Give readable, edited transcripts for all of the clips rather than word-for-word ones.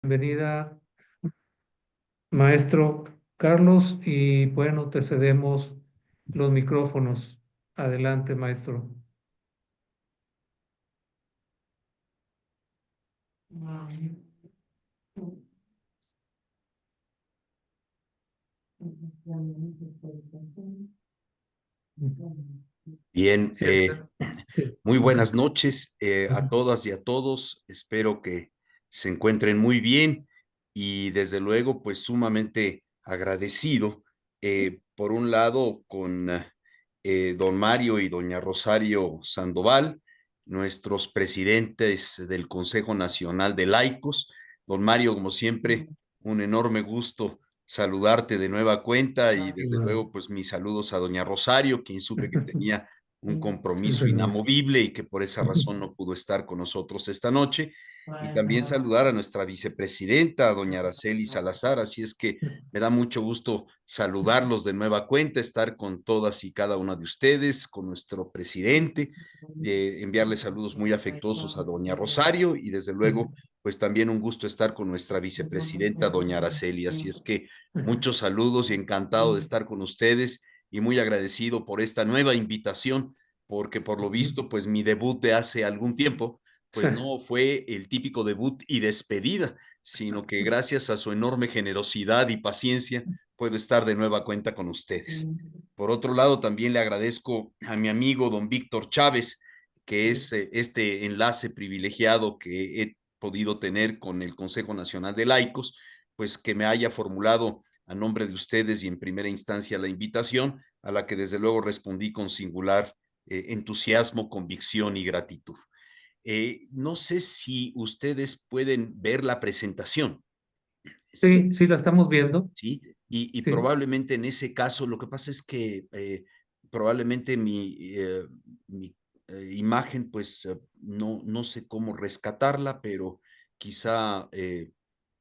Bienvenida, maestro Carlos, y bueno, te cedemos los micrófonos. Adelante, maestro. Bien, Sí, sí. muy buenas noches a todas y a todos. Espero que se encuentren muy bien y desde luego pues sumamente agradecido por un lado con don Mario y doña Rosario Sandoval, nuestros presidentes del Consejo Nacional de Laicos. Don Mario, como siempre, un enorme gusto saludarte de nueva cuenta y desde Igual. luego pues mis saludos a doña Rosario, quien supe que tenía un compromiso Entendido. inamovible y que por esa razón no pudo estar con nosotros esta noche. Y también saludar a nuestra vicepresidenta, doña Araceli Salazar. Así es que me da mucho gusto saludarlos de nueva cuenta, estar con todas y cada una de ustedes, con nuestro presidente, enviarles saludos muy afectuosos a doña Rosario y desde luego, pues también un gusto estar con nuestra vicepresidenta, doña Araceli. Así es que muchos saludos y encantado de estar con ustedes y muy agradecido por esta nueva invitación, porque por lo visto, pues mi debut de hace algún tiempo, Sí, pues no fue el típico debut y despedida, sino que gracias a su enorme generosidad y paciencia puedo estar de nueva cuenta con ustedes. Por otro lado, también le agradezco a mi amigo don Víctor Chávez, que es este enlace privilegiado que he podido tener con el Consejo Nacional de Laicos, pues que me haya formulado a nombre de ustedes y en primera instancia la invitación, a la que desde luego respondí con singular entusiasmo, convicción y gratitud. No sé si ustedes pueden ver la presentación, sí, sí, la estamos viendo. ¿sí? Y Sí, probablemente en ese caso, lo que pasa es que probablemente mi imagen, pues no sé cómo rescatarla, pero quizá,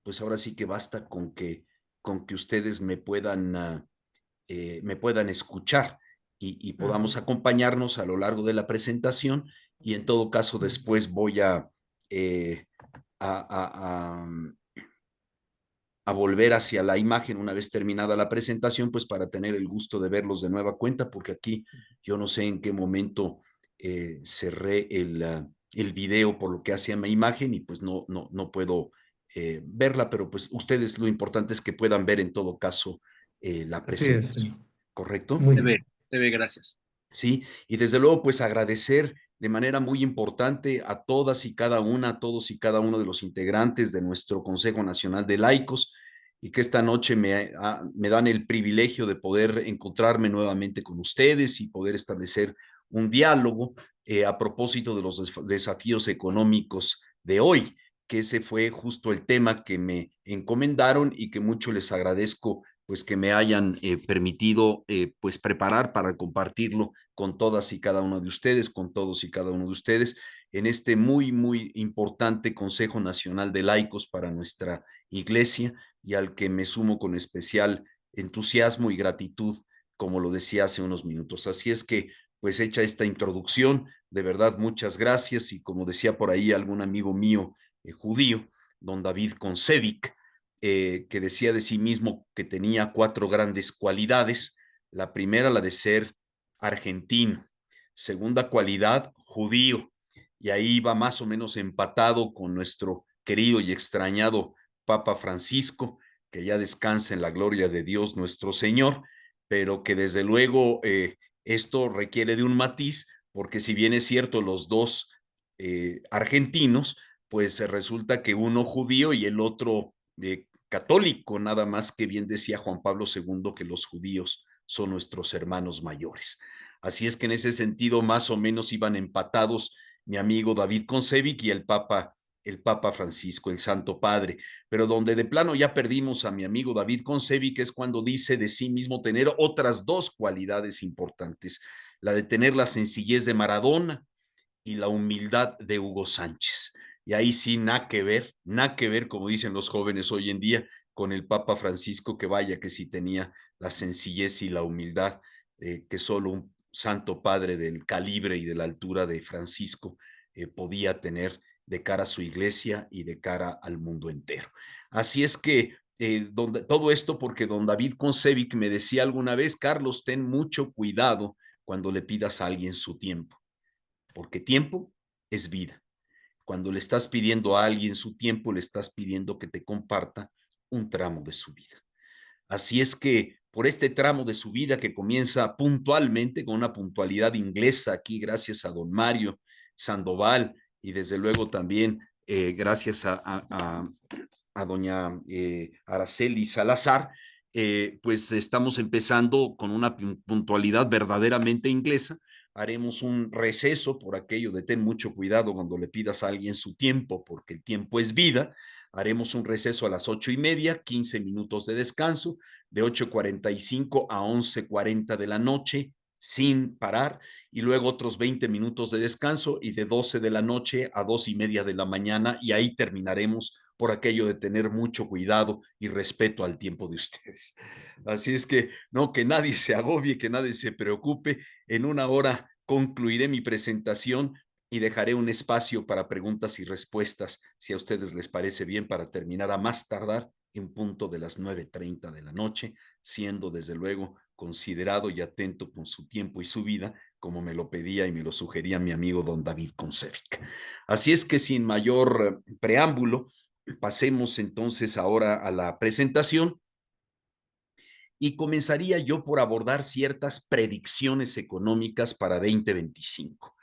pues ahora sí que basta con que ustedes me puedan escuchar y podamos acompañarnos a lo largo de la presentación y en todo caso después voy eh, a, a, a volver hacia la imagen una vez terminada la presentación, pues para tener el gusto de verlos de nueva cuenta, porque aquí yo no sé en qué momento cerré el video por lo que hace a mi imagen y pues no puedo verla, pero pues ustedes lo importante es que puedan ver en todo caso la así es. presentación, ¿correcto? Muy Se ve, bien. se ve, gracias. Sí, y desde luego, pues agradecer de manera muy importante a todas y cada una, a todos y cada uno de los integrantes de nuestro Consejo Nacional de Laicos y que esta noche me dan el privilegio de poder encontrarme nuevamente con ustedes y poder establecer un diálogo a propósito de los desafíos económicos de hoy, que ese fue justo el tema que me encomendaron y que mucho les agradezco pues que me hayan permitido pues preparar para compartirlo con todas y cada uno de ustedes, con todos y cada uno de ustedes, en este muy importante Consejo Nacional de Laicos para nuestra iglesia y al que me sumo con especial entusiasmo y gratitud, como lo decía hace unos minutos. Así es que, pues hecha esta introducción, de verdad muchas gracias y como decía por ahí algún amigo mío judío, don David Konsevic, que decía de sí mismo que tenía 4 grandes cualidades. La primera, la de ser argentino. Segunda cualidad, judío. Y ahí va más o menos empatado con nuestro querido y extrañado Papa Francisco, que ya descansa en la gloria de Dios nuestro Señor, pero que desde luego esto requiere de un matiz, porque si bien es cierto los dos argentinos, pues resulta que uno judío y el otro católico, nada más que bien decía Juan Pablo II que los judíos son nuestros hermanos mayores. Así es que en ese sentido más o menos iban empatados mi amigo David Konsevic y el Papa Francisco, el Santo Padre, pero donde de plano ya perdimos a mi amigo David Konsevic es cuando dice de sí mismo tener otras dos cualidades importantes, la de tener la sencillez de Maradona y la humildad de Hugo Sánchez. Y ahí sí, nada que ver, como dicen los jóvenes hoy en día, con el Papa Francisco, que vaya que sí tenía la sencillez y la humildad que solo un santo padre del calibre y de la altura de Francisco podía tener de cara a su iglesia y de cara al mundo entero. Así es que todo esto porque don David Concevic me decía alguna vez: Carlos, ten mucho cuidado cuando le pidas a alguien su tiempo, porque tiempo es vida. Cuando le estás pidiendo a alguien su tiempo, le estás pidiendo que te comparta un tramo de su vida. Así es que por este tramo de su vida que comienza puntualmente, con una puntualidad inglesa aquí, gracias a don Mario Sandoval y desde luego también gracias a doña Araceli Salazar, pues estamos empezando con una puntualidad verdaderamente inglesa. Haremos un receso por aquello de ten mucho cuidado cuando le pidas a alguien su tiempo, porque el tiempo es vida. Haremos un receso a las 8:30, 15 minutos de descanso, de 8:45 a 11:40 de la noche, sin parar, y luego otros 20 minutos de descanso y de 12 de la noche a 2:30 de la mañana, y ahí terminaremos por aquello de tener mucho cuidado y respeto al tiempo de ustedes. Así es que no, que nadie se agobie, que nadie se preocupe. En una hora concluiré mi presentación y dejaré un espacio para preguntas y respuestas, si a ustedes les parece bien, para terminar a más tardar en punto de las 9:30 de la noche, siendo desde luego considerado y atento con su tiempo y su vida, como me lo pedía y me lo sugería mi amigo don David Concevic. Así es que sin mayor preámbulo, pasemos entonces ahora a la presentación y comenzaría yo por abordar ciertas predicciones económicas para 2025.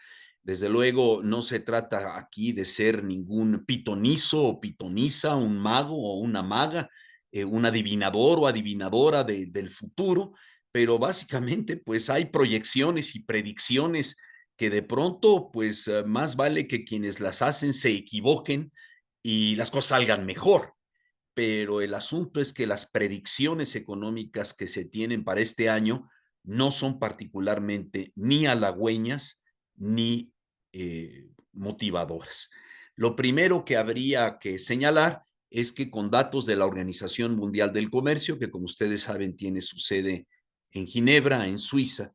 Desde luego, no se trata aquí de ser ningún pitonizo o pitoniza, un mago o una maga, un adivinador o adivinadora del futuro, pero básicamente pues hay proyecciones y predicciones que de pronto pues más vale que quienes las hacen se equivoquen y las cosas salgan mejor, pero el asunto es que las predicciones económicas que se tienen para este año no son particularmente ni halagüeñas ni motivadoras. Lo primero que habría que señalar es que con datos de la Organización Mundial del Comercio, que como ustedes saben tiene su sede en Ginebra, en Suiza,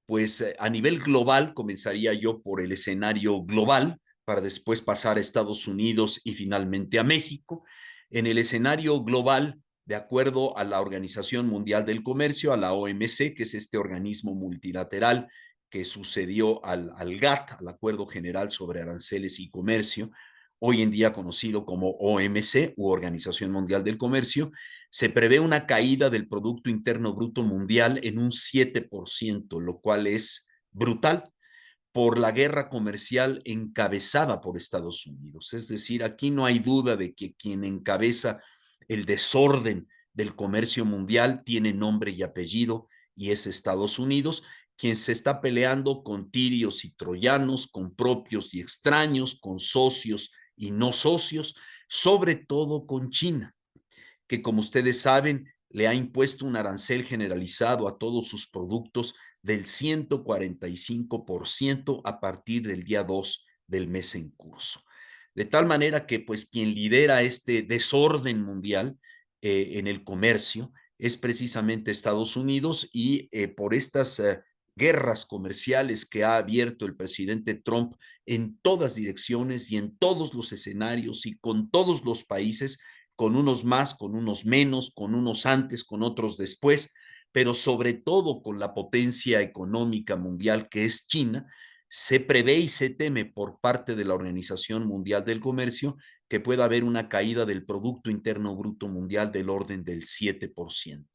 pues a nivel global, comenzaría yo por el escenario global, para después pasar a Estados Unidos y finalmente a México. En el escenario global, de acuerdo a la Organización Mundial del Comercio, a la OMC, que es este organismo multilateral que sucedió al GATT, al Acuerdo General sobre Aranceles y Comercio, hoy en día conocido como OMC u Organización Mundial del Comercio, se prevé una caída del Producto Interno Bruto Mundial en un 7%, lo cual es brutal por la guerra comercial encabezada por Estados Unidos. Es decir, aquí no hay duda de que quien encabeza el desorden del comercio mundial tiene nombre y apellido y es Estados Unidos, quien se está peleando con tirios y troyanos, con propios y extraños, con socios y no socios, sobre todo con China, que como ustedes saben, le ha impuesto un arancel generalizado a todos sus productos del 145% a partir del día 2 del mes en curso. De tal manera que pues quien lidera este desorden mundial en el comercio es precisamente Estados Unidos, y por estas guerras comerciales que ha abierto el presidente Trump en todas direcciones y en todos los escenarios y con todos los países, con unos más, con unos menos, con unos antes, con otros después, pero sobre todo con la potencia económica mundial que es China, se prevé y se teme por parte de la Organización Mundial del Comercio que pueda haber una caída del Producto Interno Bruto Mundial del orden del 7%,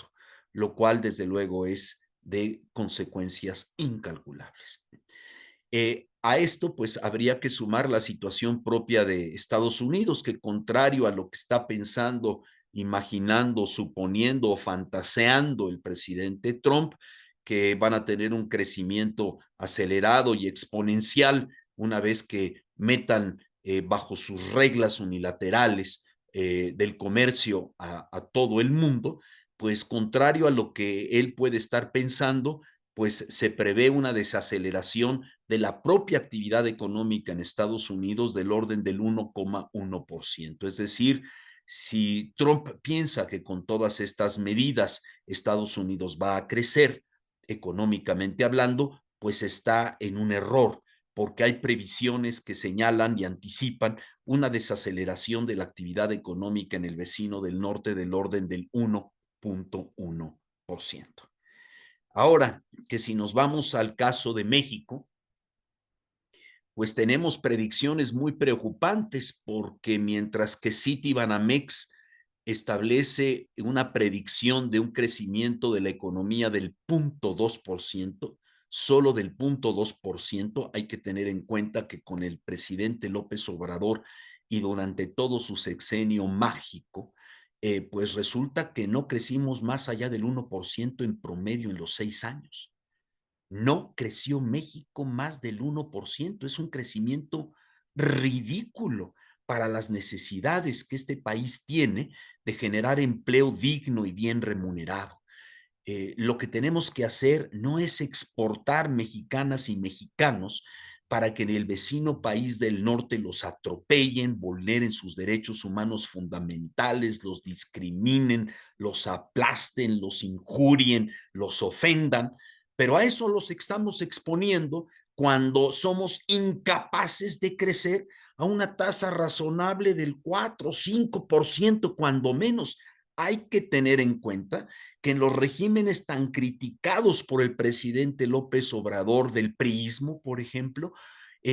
lo cual desde luego es de consecuencias incalculables. A esto, pues, habría que sumar la situación propia de Estados Unidos, que contrario a lo que está pensando, imaginando, suponiendo o fantaseando el presidente Trump, que van a tener un crecimiento acelerado y exponencial una vez que metan bajo sus reglas unilaterales del comercio a todo el mundo, pues contrario a lo que él puede estar pensando, pues se prevé una desaceleración de la propia actividad económica en Estados Unidos del orden del 1,1%. Es decir, si Trump piensa que con todas estas medidas Estados Unidos va a crecer económicamente hablando, pues está en un error, porque hay previsiones que señalan y anticipan una desaceleración de la actividad económica en el vecino del norte del orden del 1.1%. Ahora, que si nos vamos al caso de México, pues tenemos predicciones muy preocupantes porque mientras que Citibanamex establece una predicción de un crecimiento de la economía del 0.2%, solo del 0.2%, hay que tener en cuenta que con el presidente López Obrador y durante todo su sexenio mágico, pues resulta que no crecimos más allá del 1% en promedio en los 6 años. No creció México más del 1%. Es un crecimiento ridículo para las necesidades que este país tiene de generar empleo digno y bien remunerado. Lo que tenemos que hacer no es exportar mexicanas y mexicanos para que en el vecino país del norte los atropellen, vulneren sus derechos humanos fundamentales, los discriminen, los aplasten, los injurien, los ofendan, pero a eso los estamos exponiendo cuando somos incapaces de crecer a una tasa razonable del 4 o 5%, cuando menos. Hay que tener en cuenta que en los regímenes tan criticados por el presidente López Obrador del priismo, por ejemplo,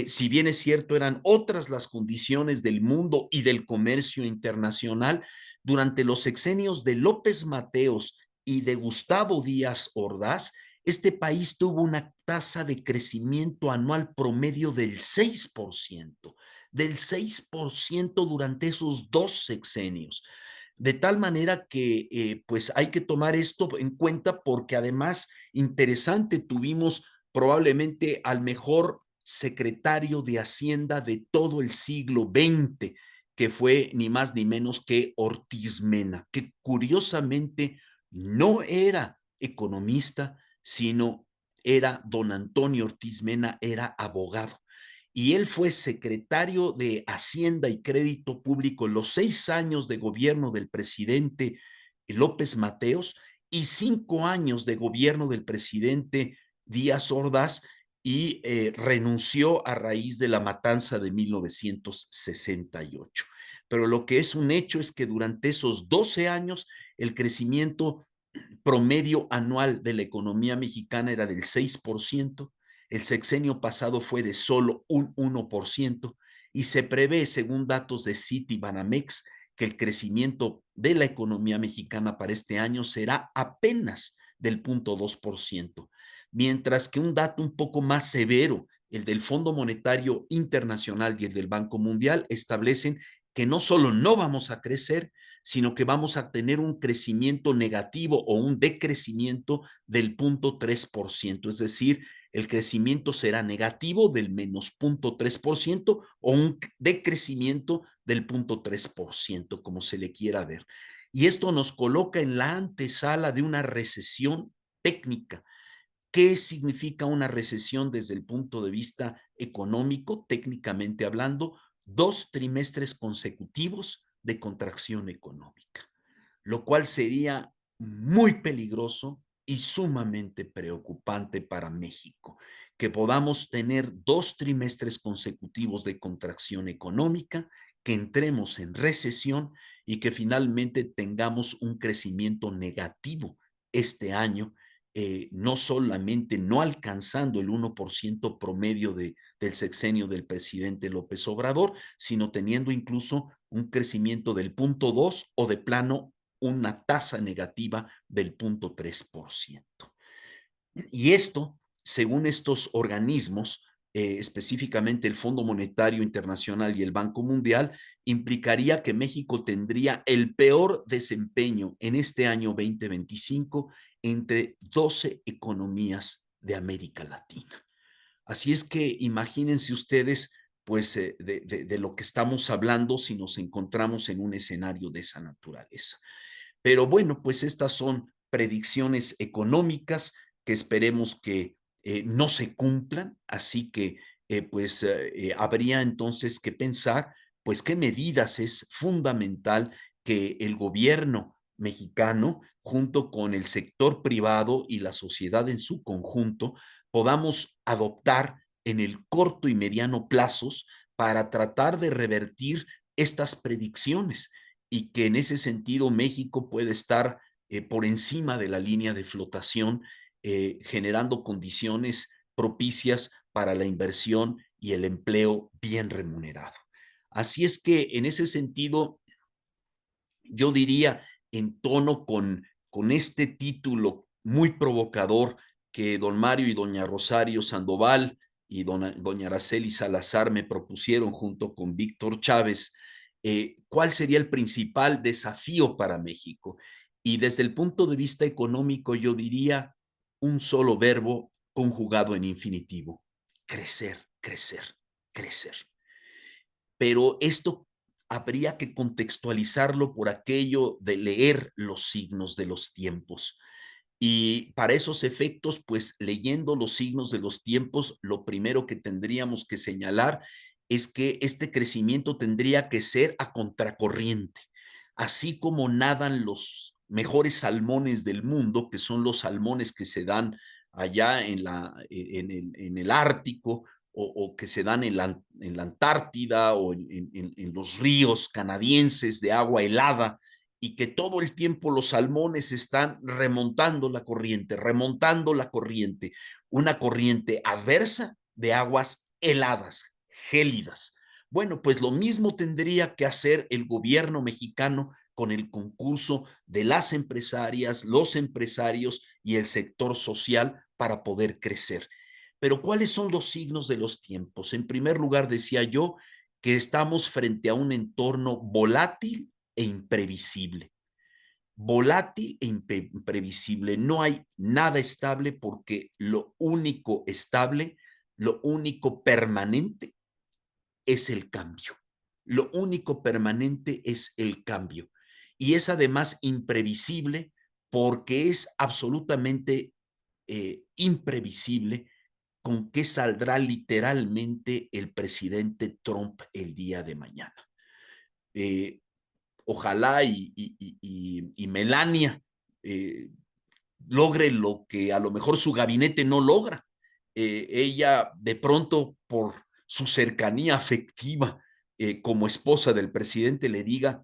si bien es cierto, eran otras las condiciones del mundo y del comercio internacional, durante los sexenios de López Mateos y de Gustavo Díaz Ordaz, este país tuvo una tasa de crecimiento anual promedio del 6% durante esos dos sexenios. De tal manera que pues hay que tomar esto en cuenta porque además, interesante, tuvimos probablemente al mejor secretario de Hacienda de todo el siglo XX, que fue ni más ni menos que Ortiz Mena, que curiosamente no era economista, sino era don Antonio Ortiz Mena, era abogado y él fue secretario de Hacienda y Crédito Público los 6 años de gobierno del presidente López Mateos y 5 años de gobierno del presidente Díaz Ordaz y renunció a raíz de la matanza de 1968. Pero lo que es un hecho es que durante esos 12 años el crecimiento promedio anual de la economía mexicana era del 6%, el sexenio pasado fue de solo un 1% y se prevé, según datos de Citibanamex, que el crecimiento de la economía mexicana para este año será apenas del 0.2%, mientras que un dato un poco más severo, el del Fondo Monetario Internacional y el del Banco Mundial, establecen que no solo no vamos a crecer, sino que vamos a tener un crecimiento negativo o un decrecimiento del 0.3%, es decir, el crecimiento será negativo del menos 0.3% o un decrecimiento del 0.3%, como se le quiera ver. Y esto nos coloca en la antesala de una recesión técnica. ¿Qué significa una recesión desde el punto de vista económico, técnicamente hablando? 2 trimestres consecutivos de contracción económica, lo cual sería muy peligroso y sumamente preocupante para México, que podamos tener 2 trimestres consecutivos de contracción económica, que entremos en recesión y que finalmente tengamos un crecimiento negativo este año, no solamente no alcanzando el 1% promedio del sexenio del presidente López Obrador, sino teniendo incluso un crecimiento del 0.2 o de plano una tasa negativa del 0.3%. Y esto, según estos organismos, específicamente el Fondo Monetario Internacional y el Banco Mundial, implicaría que México tendría el peor desempeño en este año 2025 entre 12 economías de América Latina. Así es que imagínense ustedes, pues, de lo que estamos hablando si nos encontramos en un escenario de esa naturaleza. Pero bueno, pues estas son predicciones económicas que esperemos que no se cumplan, así que pues habría entonces que pensar pues qué medidas es fundamental que el gobierno mexicano, junto con el sector privado y la sociedad en su conjunto, podamos adoptar en el corto y mediano plazos para tratar de revertir estas predicciones y que en ese sentido México puede estar por encima de la línea de flotación, generando condiciones propicias para la inversión y el empleo bien remunerado. Así es que en ese sentido, yo diría en tono con este título muy provocador que don Mario y doña Rosario Sandoval y doña Araceli Salazar me propusieron junto con Víctor Chávez, ¿cuál sería el principal desafío para México? Y desde el punto de vista económico, yo diría un solo verbo conjugado en infinitivo: crecer, crecer, crecer. Pero esto habría que contextualizarlo por aquello de leer los signos de los tiempos. Y para esos efectos, pues leyendo los signos de los tiempos, lo primero que tendríamos que señalar es que este crecimiento tendría que ser a contracorriente. Así como nadan los mejores salmones del mundo, que son los salmones que se dan allá en el Ártico, o que se dan en la Antártida o en los ríos canadienses de agua helada, y que todo el tiempo los salmones están remontando la corriente, una corriente adversa de aguas heladas, gélidas. Bueno, pues lo mismo tendría que hacer el gobierno mexicano con el concurso de las empresarias, los empresarios y el sector social para poder crecer. Pero ¿cuáles son los signos de los tiempos? En primer lugar, decía yo que estamos frente a un entorno volátil e imprevisible. Volátil e imprevisible. No hay nada estable porque lo único estable, lo único permanente es el cambio. Lo único permanente es el cambio. Y es además imprevisible porque es absolutamente imprevisible con qué saldrá literalmente el presidente Trump el día de mañana. Eh, Ojalá y Melania eh, logre lo que a lo mejor su gabinete no logra. Ella de pronto por su cercanía afectiva como esposa del presidente le diga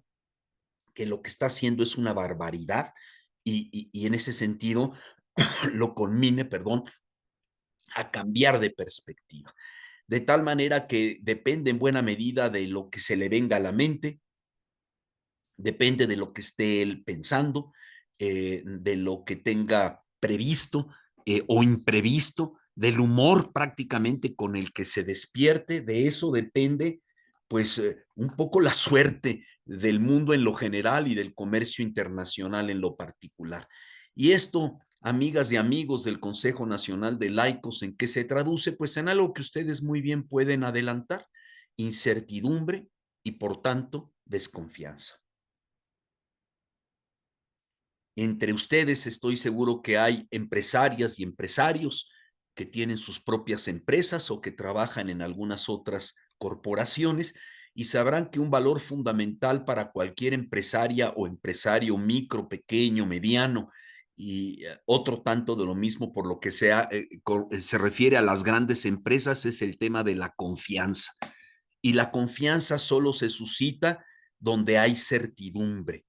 que lo que está haciendo es una barbaridad y en ese sentido lo conmine, perdón, a cambiar de perspectiva. De tal manera que depende en buena medida de lo que se le venga a la mente, depende de lo que esté él pensando, de lo que tenga previsto o imprevisto, del humor prácticamente con el que se despierte, de eso depende pues un poco la suerte del mundo en lo general y del comercio internacional en lo particular. Y esto, amigas y amigos del Consejo Nacional de Laicos, ¿en qué se traduce? Pues en algo que ustedes muy bien pueden adelantar: incertidumbre y por tanto desconfianza. Entre ustedes estoy seguro que hay empresarias y empresarios que tienen sus propias empresas o que trabajan en algunas otras corporaciones y sabrán que un valor fundamental para cualquier empresaria o empresario micro, pequeño, mediano y otro tanto de lo mismo por lo que se refiere a las grandes empresas es el tema de la confianza. Y la confianza solo se suscita donde hay certidumbre,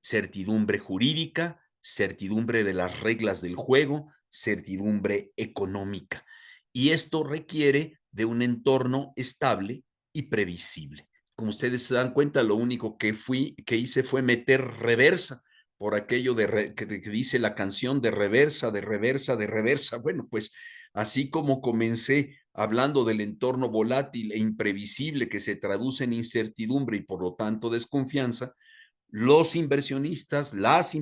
certidumbre jurídica, certidumbre de las reglas del juego, certidumbre económica. Y esto requiere de un entorno estable y previsible. Como ustedes se dan cuenta, lo único que hice fue meter reversa por aquello que dice la canción de reversa, de reversa, de reversa. Bueno, pues así como comencé hablando del entorno volátil e imprevisible que se traduce en incertidumbre y por lo tanto desconfianza, los inversionistas, las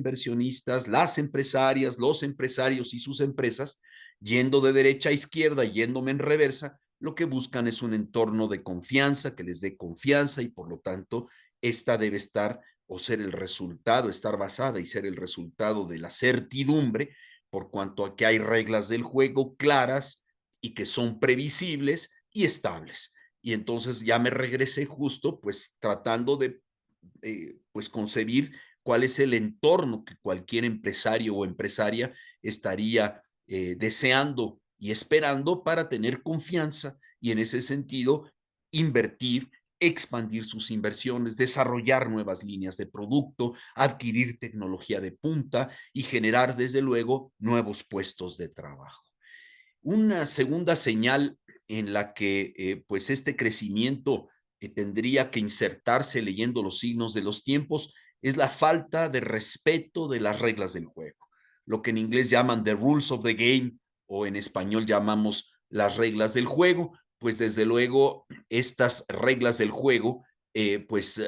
empresarias, los empresarios y sus empresas, yendo de derecha a izquierda, yéndome en reversa, lo que buscan es un entorno de confianza, que les dé confianza y por lo tanto esta debe estar o ser el resultado, estar basada y ser el resultado de la certidumbre, por cuanto a que hay reglas del juego claras y que son previsibles y estables. Y entonces ya me regresé justo pues tratando de pues concebir cuál es el entorno que cualquier empresario o empresaria estaría deseando y esperando para tener confianza y en ese sentido invertir, expandir sus inversiones, desarrollar nuevas líneas de producto, adquirir tecnología de punta y generar desde luego nuevos puestos de trabajo. Una segunda señal en la que pues este crecimiento tendría que insertarse leyendo los signos de los tiempos es la falta de respeto de las reglas del juego, lo que en inglés llaman the rules of the game o en español llamamos las reglas del juego, pues desde luego estas reglas del juego pues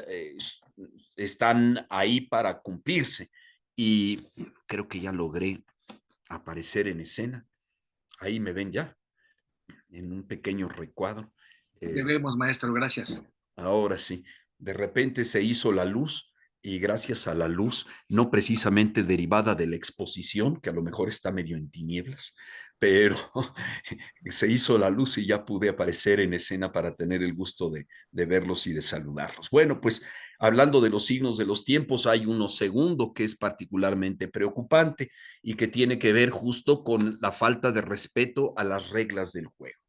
están ahí para cumplirse y creo que ya logré aparecer en escena. Ahí me ven ya, en un pequeño recuadro. Debemos, maestro, gracias. Ahora sí, de repente se hizo la luz y gracias a la luz, no precisamente derivada de la exposición, que a lo mejor está medio en tinieblas, pero se hizo la luz y ya pude aparecer en escena para tener el gusto de verlos y de saludarlos. Bueno, pues hablando de los signos de los tiempos, hay uno segundo que es particularmente preocupante y que tiene que ver justo con la falta de respeto a las reglas del juego.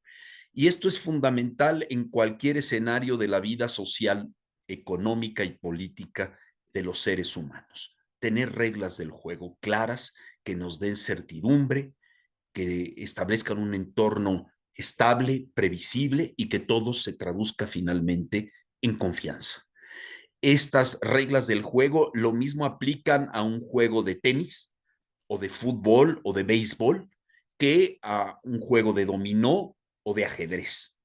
Y esto es fundamental en cualquier escenario de la vida social, económica y política de los seres humanos. Tener reglas del juego claras que nos den certidumbre, que establezcan un entorno estable, previsible y que todo se traduzca finalmente en confianza. Estas reglas del juego lo mismo aplican a un juego de tenis o de fútbol o de béisbol que a un juego de dominó o de ajedrez.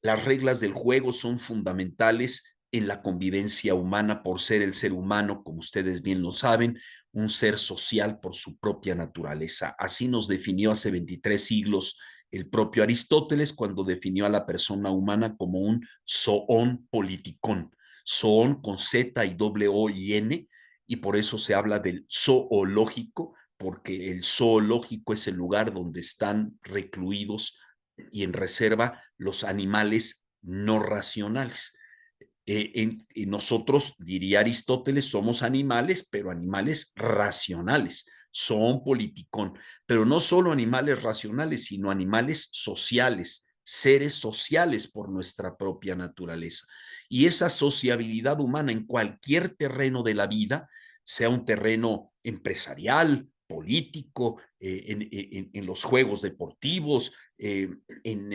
Las reglas del juego son fundamentales en la convivencia humana por ser el ser humano, como ustedes bien lo saben, un ser social por su propia naturaleza. Así nos definió hace 23 siglos el propio Aristóteles cuando definió a la persona humana como un zoon politikon. Zoon con Z y doble O y N, y por eso se habla del zoológico, porque el zoológico es el lugar donde están recluidos y en reserva los animales no racionales. Nosotros, diría Aristóteles, somos animales, pero animales racionales, son politicón, pero no solo animales racionales, sino animales sociales, seres sociales por nuestra propia naturaleza. Y esa sociabilidad humana en cualquier terreno de la vida, sea un terreno empresarial, político, en los juegos deportivos, en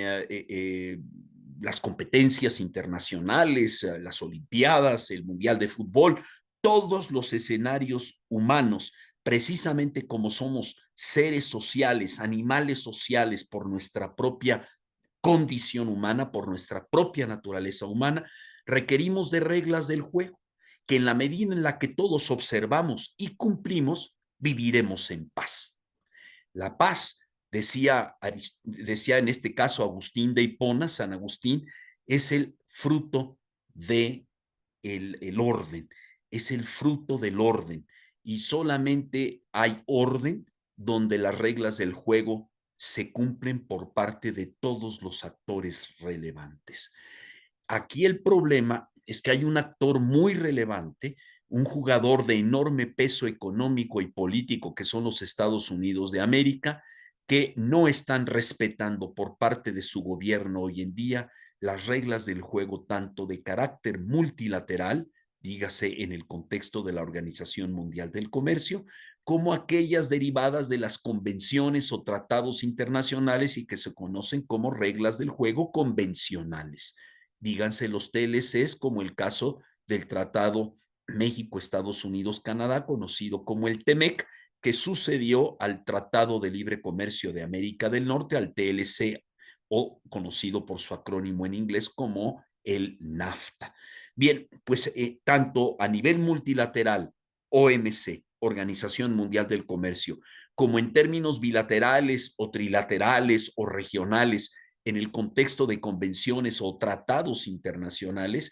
las competencias internacionales, las Olimpiadas, el Mundial de Fútbol, todos los escenarios humanos, precisamente como somos seres sociales, animales sociales por nuestra propia condición humana, por nuestra propia naturaleza humana, requerimos de reglas del juego, que en la medida en la que todos observamos y cumplimos, viviremos en paz. La paz, decía en este caso Agustín de Hipona, San Agustín, es el fruto de el orden, es el fruto del orden. Y solamente hay orden donde las reglas del juego se cumplen por parte de todos los actores relevantes. Aquí el problema es que hay un actor muy relevante, un jugador de enorme peso económico y político que son los Estados Unidos de América, que no están respetando por parte de su gobierno hoy en día las reglas del juego tanto de carácter multilateral, dígase en el contexto de la Organización Mundial del Comercio, como aquellas derivadas de las convenciones o tratados internacionales y que se conocen como reglas del juego convencionales. Díganse los TLCs, como el caso del Tratado México, Estados Unidos, Canadá, conocido como el TEMEC, que sucedió al Tratado de Libre Comercio de América del Norte, al TLC, o conocido por su acrónimo en inglés como el NAFTA. Bien, pues tanto a nivel multilateral, OMC, Organización Mundial del Comercio, como en términos bilaterales o trilaterales o regionales, en el contexto de convenciones o tratados internacionales,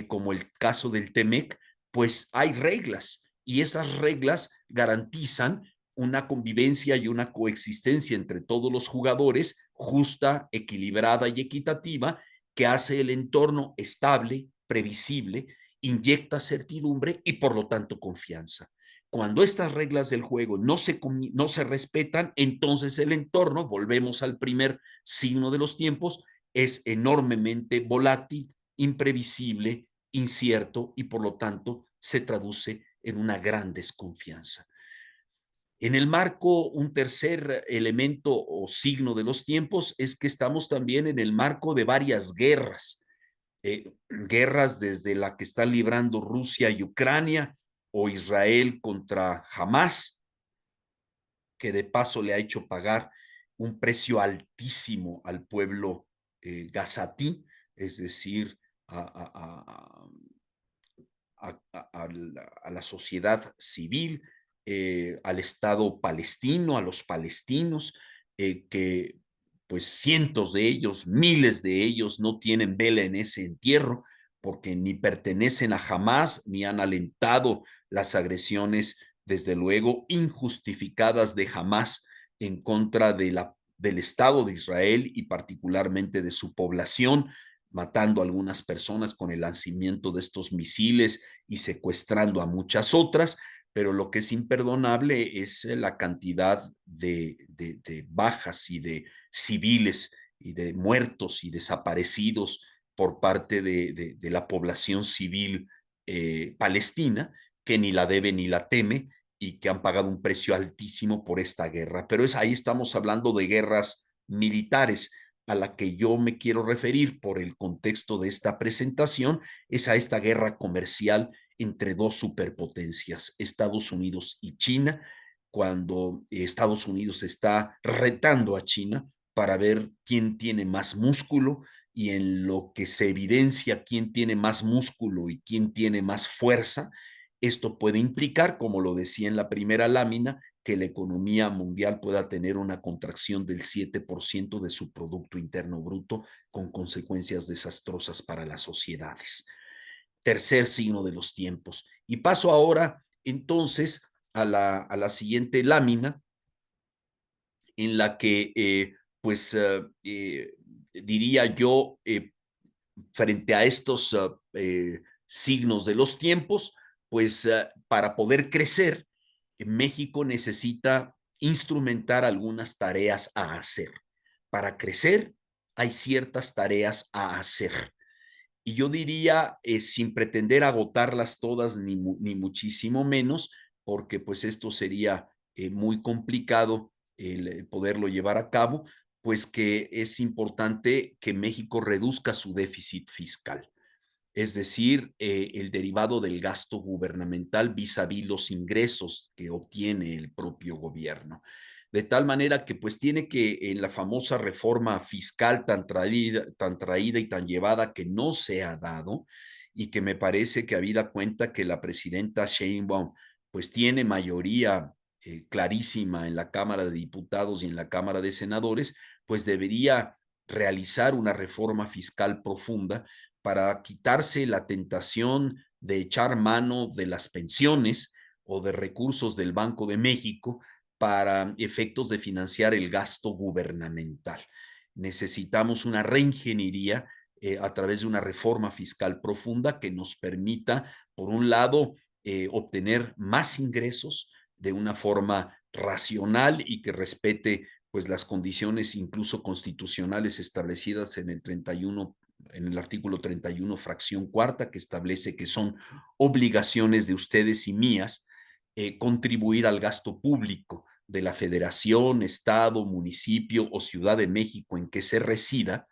como el caso del TEMEC, pues hay reglas y esas reglas garantizan una convivencia y una coexistencia entre todos los jugadores justa, equilibrada y equitativa que hace el entorno estable, previsible, inyecta certidumbre y por lo tanto confianza. Cuando estas reglas del juego no se respetan, entonces el entorno, volvemos al primer signo de los tiempos, es enormemente volátil, imprevisible, incierto y por lo tanto se traduce en una gran desconfianza. En el marco, un tercer elemento o signo de los tiempos es que estamos también en el marco de varias guerras. Guerras desde la que está librando Rusia y Ucrania o Israel contra Hamas, que de paso le ha hecho pagar un precio altísimo al pueblo gazatí, es decir, a la sociedad civil, al Estado palestino, a los palestinos, que pues cientos de ellos, miles de ellos no tienen vela en ese entierro porque ni pertenecen a Hamas ni han alentado las agresiones, desde luego, injustificadas de Hamas en contra del Estado de Israel y particularmente de su población, matando a algunas personas con el lanzamiento de estos misiles y secuestrando a muchas otras, pero lo que es imperdonable es la cantidad de bajas y de civiles y de muertos y desaparecidos por parte de la población civil palestina, que ni la debe ni la teme y que han pagado un precio altísimo por esta guerra. Pero ahí estamos hablando de guerras militares. A la que yo me quiero referir por el contexto de esta presentación es a esta guerra comercial entre dos superpotencias, Estados Unidos y China, cuando Estados Unidos está retando a China para ver quién tiene más músculo, y en lo que se evidencia quién tiene más músculo y quién tiene más fuerza, esto puede implicar, como lo decía en la primera lámina, que la economía mundial pueda tener una contracción del 7% de su Producto Interno Bruto, con consecuencias desastrosas para las sociedades. Tercer signo de los tiempos. Y paso ahora entonces a la siguiente lámina, en la que diría yo, frente a estos signos de los tiempos, pues para poder crecer, México necesita instrumentar algunas tareas a hacer. Para crecer hay ciertas tareas a hacer. Y yo diría, sin pretender agotarlas todas, ni muchísimo menos, porque pues esto sería muy complicado el poderlo llevar a cabo, pues que es importante que México reduzca su déficit fiscal, es decir, el derivado del gasto gubernamental vis a vis los ingresos que obtiene el propio gobierno. De tal manera que pues tiene que, en la famosa reforma fiscal tan traída y tan llevada, que no se ha dado, y que me parece que habida cuenta que la presidenta Sheinbaum pues tiene mayoría clarísima en la Cámara de Diputados y en la Cámara de Senadores, pues debería realizar una reforma fiscal profunda para quitarse la tentación de echar mano de las pensiones o de recursos del Banco de México para efectos de financiar el gasto gubernamental. Necesitamos una reingeniería a través de una reforma fiscal profunda que nos permita, por un lado, obtener más ingresos de una forma racional y que respete pues las condiciones incluso constitucionales establecidas en el artículo 31, fracción cuarta, que establece que son obligaciones de ustedes y mías contribuir al gasto público de la federación, estado, municipio o ciudad de México en que se resida,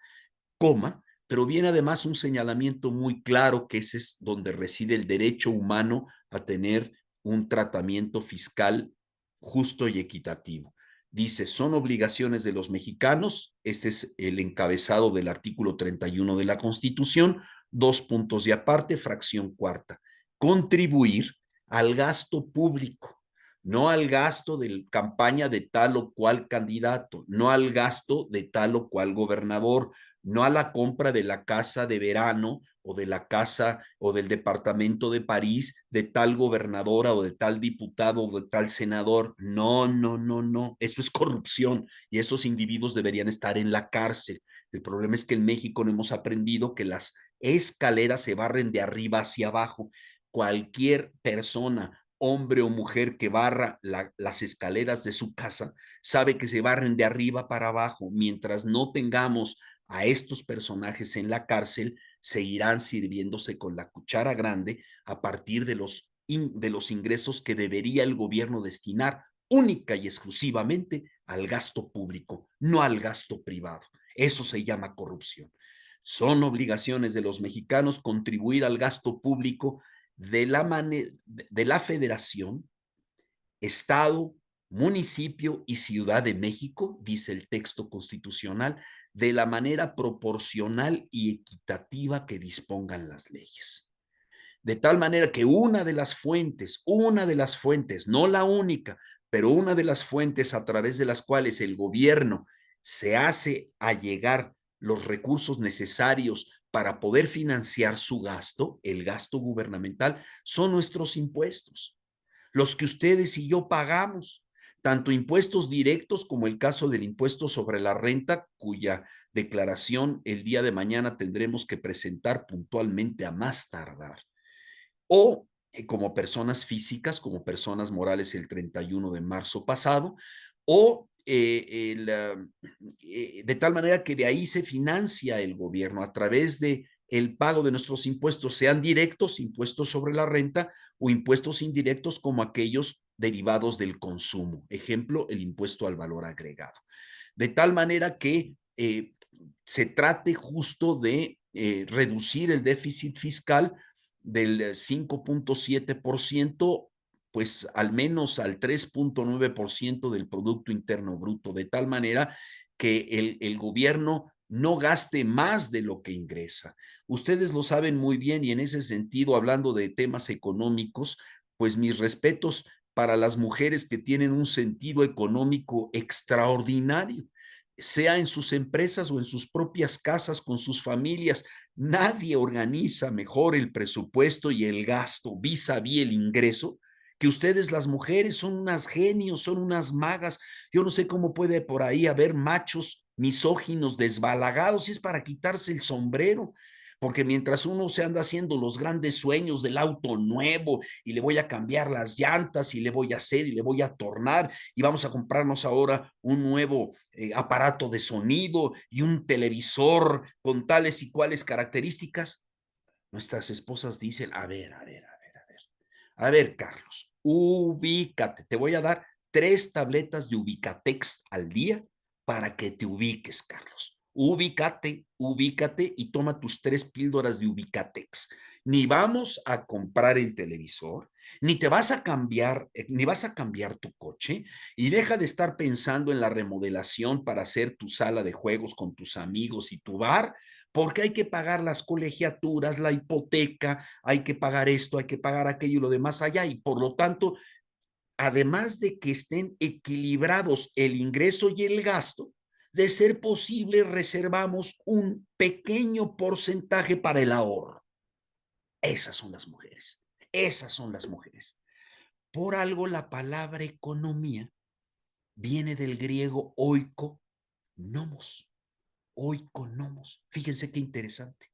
pero viene además un señalamiento muy claro que ese es donde reside el derecho humano a tener un tratamiento fiscal justo y equitativo. Dice, son obligaciones de los mexicanos, este es el encabezado del artículo 31 de la Constitución, 2 puntos de aparte, fracción cuarta, contribuir al gasto público, no al gasto de campaña de tal o cual candidato, no al gasto de tal o cual gobernador, no a la compra de la casa de verano o de la casa o del departamento de París de tal gobernadora o de tal diputado o de tal senador. No, no, no, no. Eso es corrupción y esos individuos deberían estar en la cárcel. El problema es que en México no hemos aprendido que las escaleras se barren de arriba hacia abajo. Cualquier persona hombre o mujer que barra las escaleras de su casa sabe que se barren de arriba para abajo. Mientras no tengamos a estos personajes en la cárcel, seguirán sirviéndose con la cuchara grande a partir de los ingresos que debería el gobierno destinar única y exclusivamente al gasto público, no al gasto privado. Eso se llama corrupción. Son obligaciones de los mexicanos contribuir al gasto público de la federación, estado, municipio y Ciudad de México, dice el texto constitucional, de la manera proporcional y equitativa que dispongan las leyes. De tal manera que una de las fuentes, no la única, pero una de las fuentes a través de las cuales el gobierno se hace allegar los recursos necesarios para poder financiar su gasto, el gasto gubernamental, son nuestros impuestos, los que ustedes y yo pagamos, tanto impuestos directos como el caso del impuesto sobre la renta, cuya declaración el día de mañana tendremos que presentar puntualmente a más tardar, o como personas físicas, como personas morales el 31 de marzo pasado, o de tal manera que de ahí se financia el gobierno a través de el pago de nuestros impuestos, sean directos, impuestos sobre la renta, o impuestos indirectos como aquellos derivados del consumo. Ejemplo, el impuesto al valor agregado. De tal manera que se trate justo de reducir el déficit fiscal del 5.7%, pues al menos al 3.9% del Producto Interno Bruto, de tal manera que el gobierno no gaste más de lo que ingresa. Ustedes lo saben muy bien y en ese sentido, hablando de temas económicos, pues mis respetos para las mujeres que tienen un sentido económico extraordinario, sea en sus empresas o en sus propias casas con sus familias. Nadie organiza mejor el presupuesto y el gasto vis a vis el ingreso que ustedes las mujeres. Son unas genios, son unas magas. Yo no sé cómo puede por ahí haber machos misóginos desbalagados, y es para quitarse el sombrero, porque mientras uno se anda haciendo los grandes sueños del auto nuevo y le voy a cambiar las llantas y le voy a hacer y le voy a tornar y vamos a comprarnos ahora un nuevo aparato de sonido y un televisor con tales y cuales características, nuestras esposas dicen, a ver, Carlos, ubícate, te voy a dar 3 tabletas de Ubicatex al día para que te ubiques, Carlos. Ubícate y toma tus 3 píldoras de Ubicatex. Ni vamos a comprar el televisor, ni te vas a cambiar, ni vas a cambiar tu coche, y deja de estar pensando en la remodelación para hacer tu sala de juegos con tus amigos y tu bar, porque hay que pagar las colegiaturas, la hipoteca, hay que pagar esto, hay que pagar aquello y lo demás allá, y por lo tanto, además de que estén equilibrados el ingreso y el gasto, de ser posible, reservamos un pequeño porcentaje para el ahorro. Esas son las mujeres, esas son las mujeres. Por algo la palabra economía viene del griego oikonomos. Oikonomos. Fíjense qué interesante.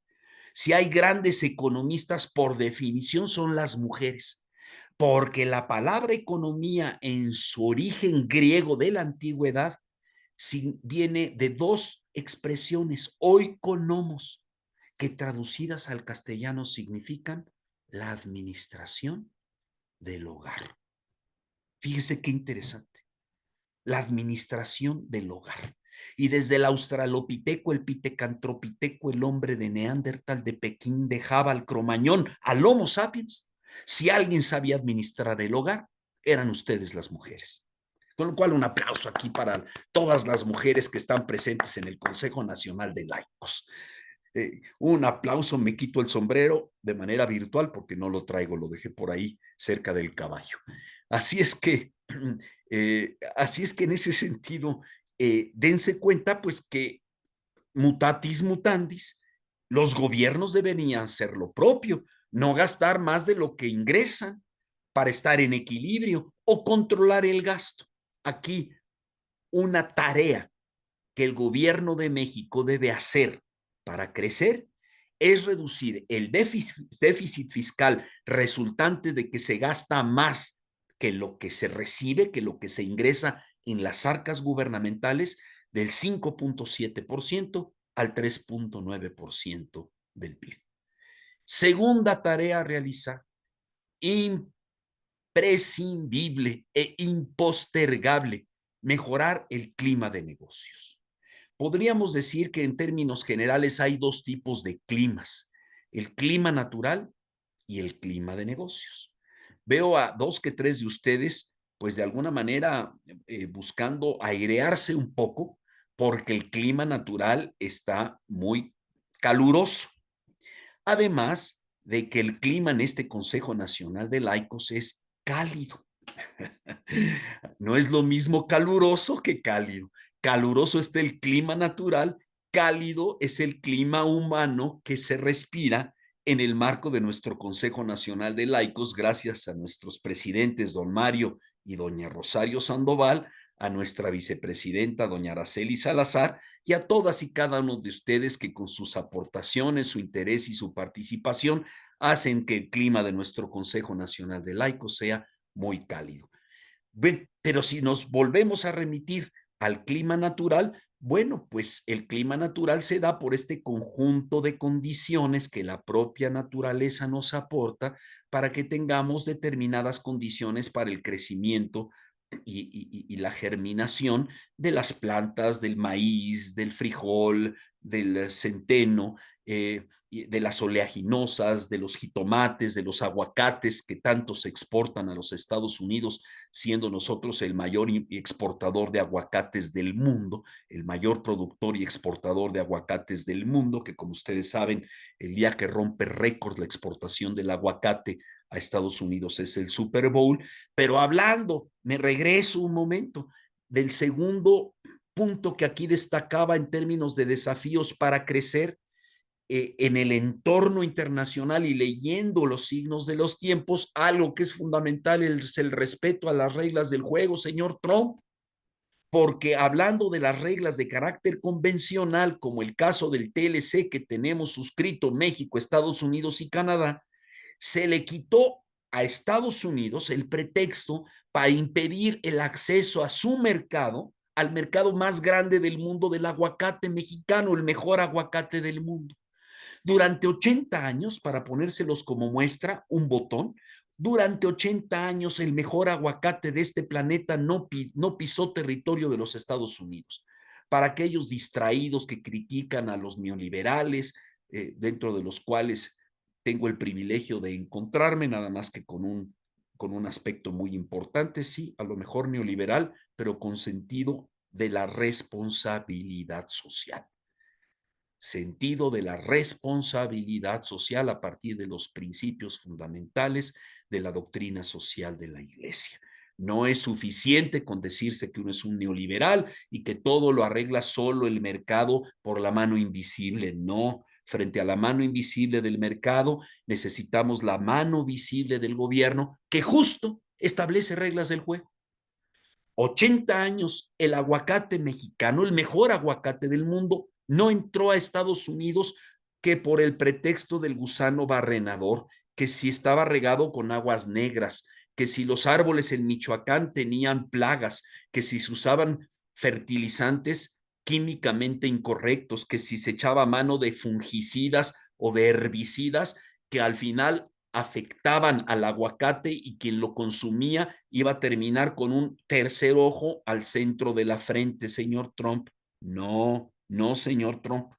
Si hay grandes economistas, por definición son las mujeres, porque la palabra economía en su origen griego de la antigüedad viene de 2 expresiones, oikonomos, que traducidas al castellano significan la administración del hogar. Fíjese qué interesante. La administración del hogar. Y desde el australopiteco, el pitecantropiteco, el hombre de Neandertal, de Pekín, de Java, al Cromañón, al Homo sapiens, si alguien sabía administrar el hogar, eran ustedes las mujeres. Con lo cual, un aplauso aquí para todas las mujeres que están presentes en el Consejo Nacional de Laicos. Un aplauso, me quito el sombrero de manera virtual porque no lo traigo, lo dejé por ahí cerca del caballo. Así es que en ese sentido, dense cuenta pues que mutatis mutandis, los gobiernos deberían hacer lo propio, no gastar más de lo que ingresan para estar en equilibrio o controlar el gasto. Aquí una tarea que el gobierno de México debe hacer para crecer es reducir el déficit fiscal resultante de que se gasta más que lo que se recibe, que lo que se ingresa en las arcas gubernamentales, del 5.7% al 3.9% del PIB. Segunda tarea a realizar, imprescindible e impostergable, mejorar el clima de negocios. Podríamos decir que en términos generales hay dos tipos de climas, el clima natural y el clima de negocios. Veo a dos que tres de ustedes, pues de alguna manera buscando airearse un poco, porque el clima natural está muy caluroso. Además de que el clima en este Consejo Nacional de Laicos es cálido. No es lo mismo caluroso que cálido. Caluroso está el clima natural, cálido es el clima humano que se respira en el marco de nuestro Consejo Nacional de Laicos, gracias a nuestros presidentes, don Mario y doña Rosario Sandoval, a nuestra vicepresidenta, doña Araceli Salazar, y a todas y cada uno de ustedes que con sus aportaciones, su interés y su participación hacen que el clima de nuestro Consejo Nacional de Laicos sea muy cálido. Bueno, pero si nos volvemos a remitir al clima natural, bueno, pues el clima natural se da por este conjunto de condiciones que la propia naturaleza nos aporta para que tengamos determinadas condiciones para el crecimiento y la germinación de las plantas, del maíz, del frijol, del centeno, de las oleaginosas, de los jitomates, de los aguacates que tanto se exportan a los Estados Unidos, siendo nosotros el mayor exportador de aguacates del mundo, el mayor productor y exportador de aguacates del mundo, que como ustedes saben, el día que rompe récord la exportación del aguacate a Estados Unidos es el Super Bowl. Pero hablando, me regreso un momento, del segundo punto que aquí destacaba en términos de desafíos para crecer en el entorno internacional y leyendo los signos de los tiempos, algo que es fundamental es el respeto a las reglas del juego, señor Trump, porque hablando de las reglas de carácter convencional, como el caso del TLC que tenemos suscrito México, Estados Unidos y Canadá, se le quitó a Estados Unidos el pretexto para impedir el acceso a su mercado, al mercado más grande del mundo del aguacate mexicano, el mejor aguacate del mundo. Durante 80 años, para ponérselos como muestra, un botón, durante 80 años el mejor aguacate de este planeta no pisó territorio de los Estados Unidos. Para aquellos distraídos que critican a los neoliberales, dentro de los cuales tengo el privilegio de encontrarme, nada más que con un aspecto muy importante, sí, a lo mejor neoliberal, pero con sentido de la responsabilidad social. Sentido de la responsabilidad social a partir de los principios fundamentales de la doctrina social de la Iglesia. No es suficiente con decirse que uno es un neoliberal y que todo lo arregla solo el mercado por la mano invisible. No, frente a la mano invisible del mercado necesitamos la mano visible del gobierno que justo establece reglas del juego. 80 años el aguacate mexicano, el mejor aguacate del mundo, no entró a Estados Unidos que por el pretexto del gusano barrenador, que si estaba regado con aguas negras, que si los árboles en Michoacán tenían plagas, que si se usaban fertilizantes químicamente incorrectos, que si se echaba mano de fungicidas o de herbicidas que al final afectaban al aguacate y quien lo consumía iba a terminar con un tercer ojo al centro de la frente, señor Trump. No, no, señor Trump.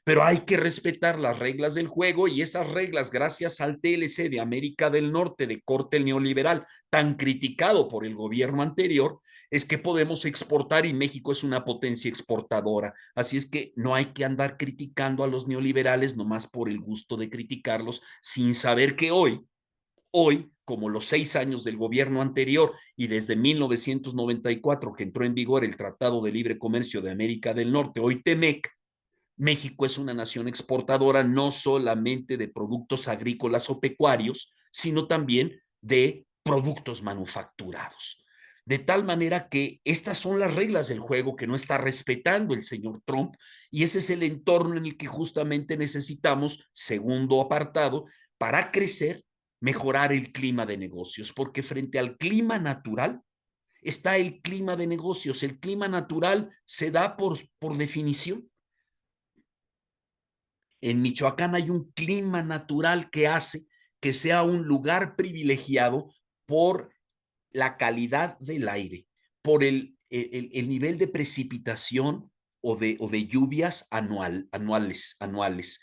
Pero hay que respetar las reglas del juego y esas reglas, gracias al TLC de América del Norte de corte neoliberal, tan criticado por el gobierno anterior, es que podemos exportar y México es una potencia exportadora. Así es que no hay que andar criticando a los neoliberales nomás por el gusto de criticarlos, sin saber que hoy, como los 6 años del gobierno anterior y desde 1994 que entró en vigor el Tratado de Libre Comercio de América del Norte, hoy TEMEC, México es una nación exportadora no solamente de productos agrícolas o pecuarios, sino también de productos manufacturados. De tal manera que estas son las reglas del juego que no está respetando el señor Trump, y ese es el entorno en el que justamente necesitamos, segundo apartado, para crecer, mejorar el clima de negocios, porque frente al clima natural está el clima de negocios. El clima natural se da por definición. En Michoacán hay un clima natural que hace que sea un lugar privilegiado por la calidad del aire, por el nivel de precipitación o de lluvias anuales,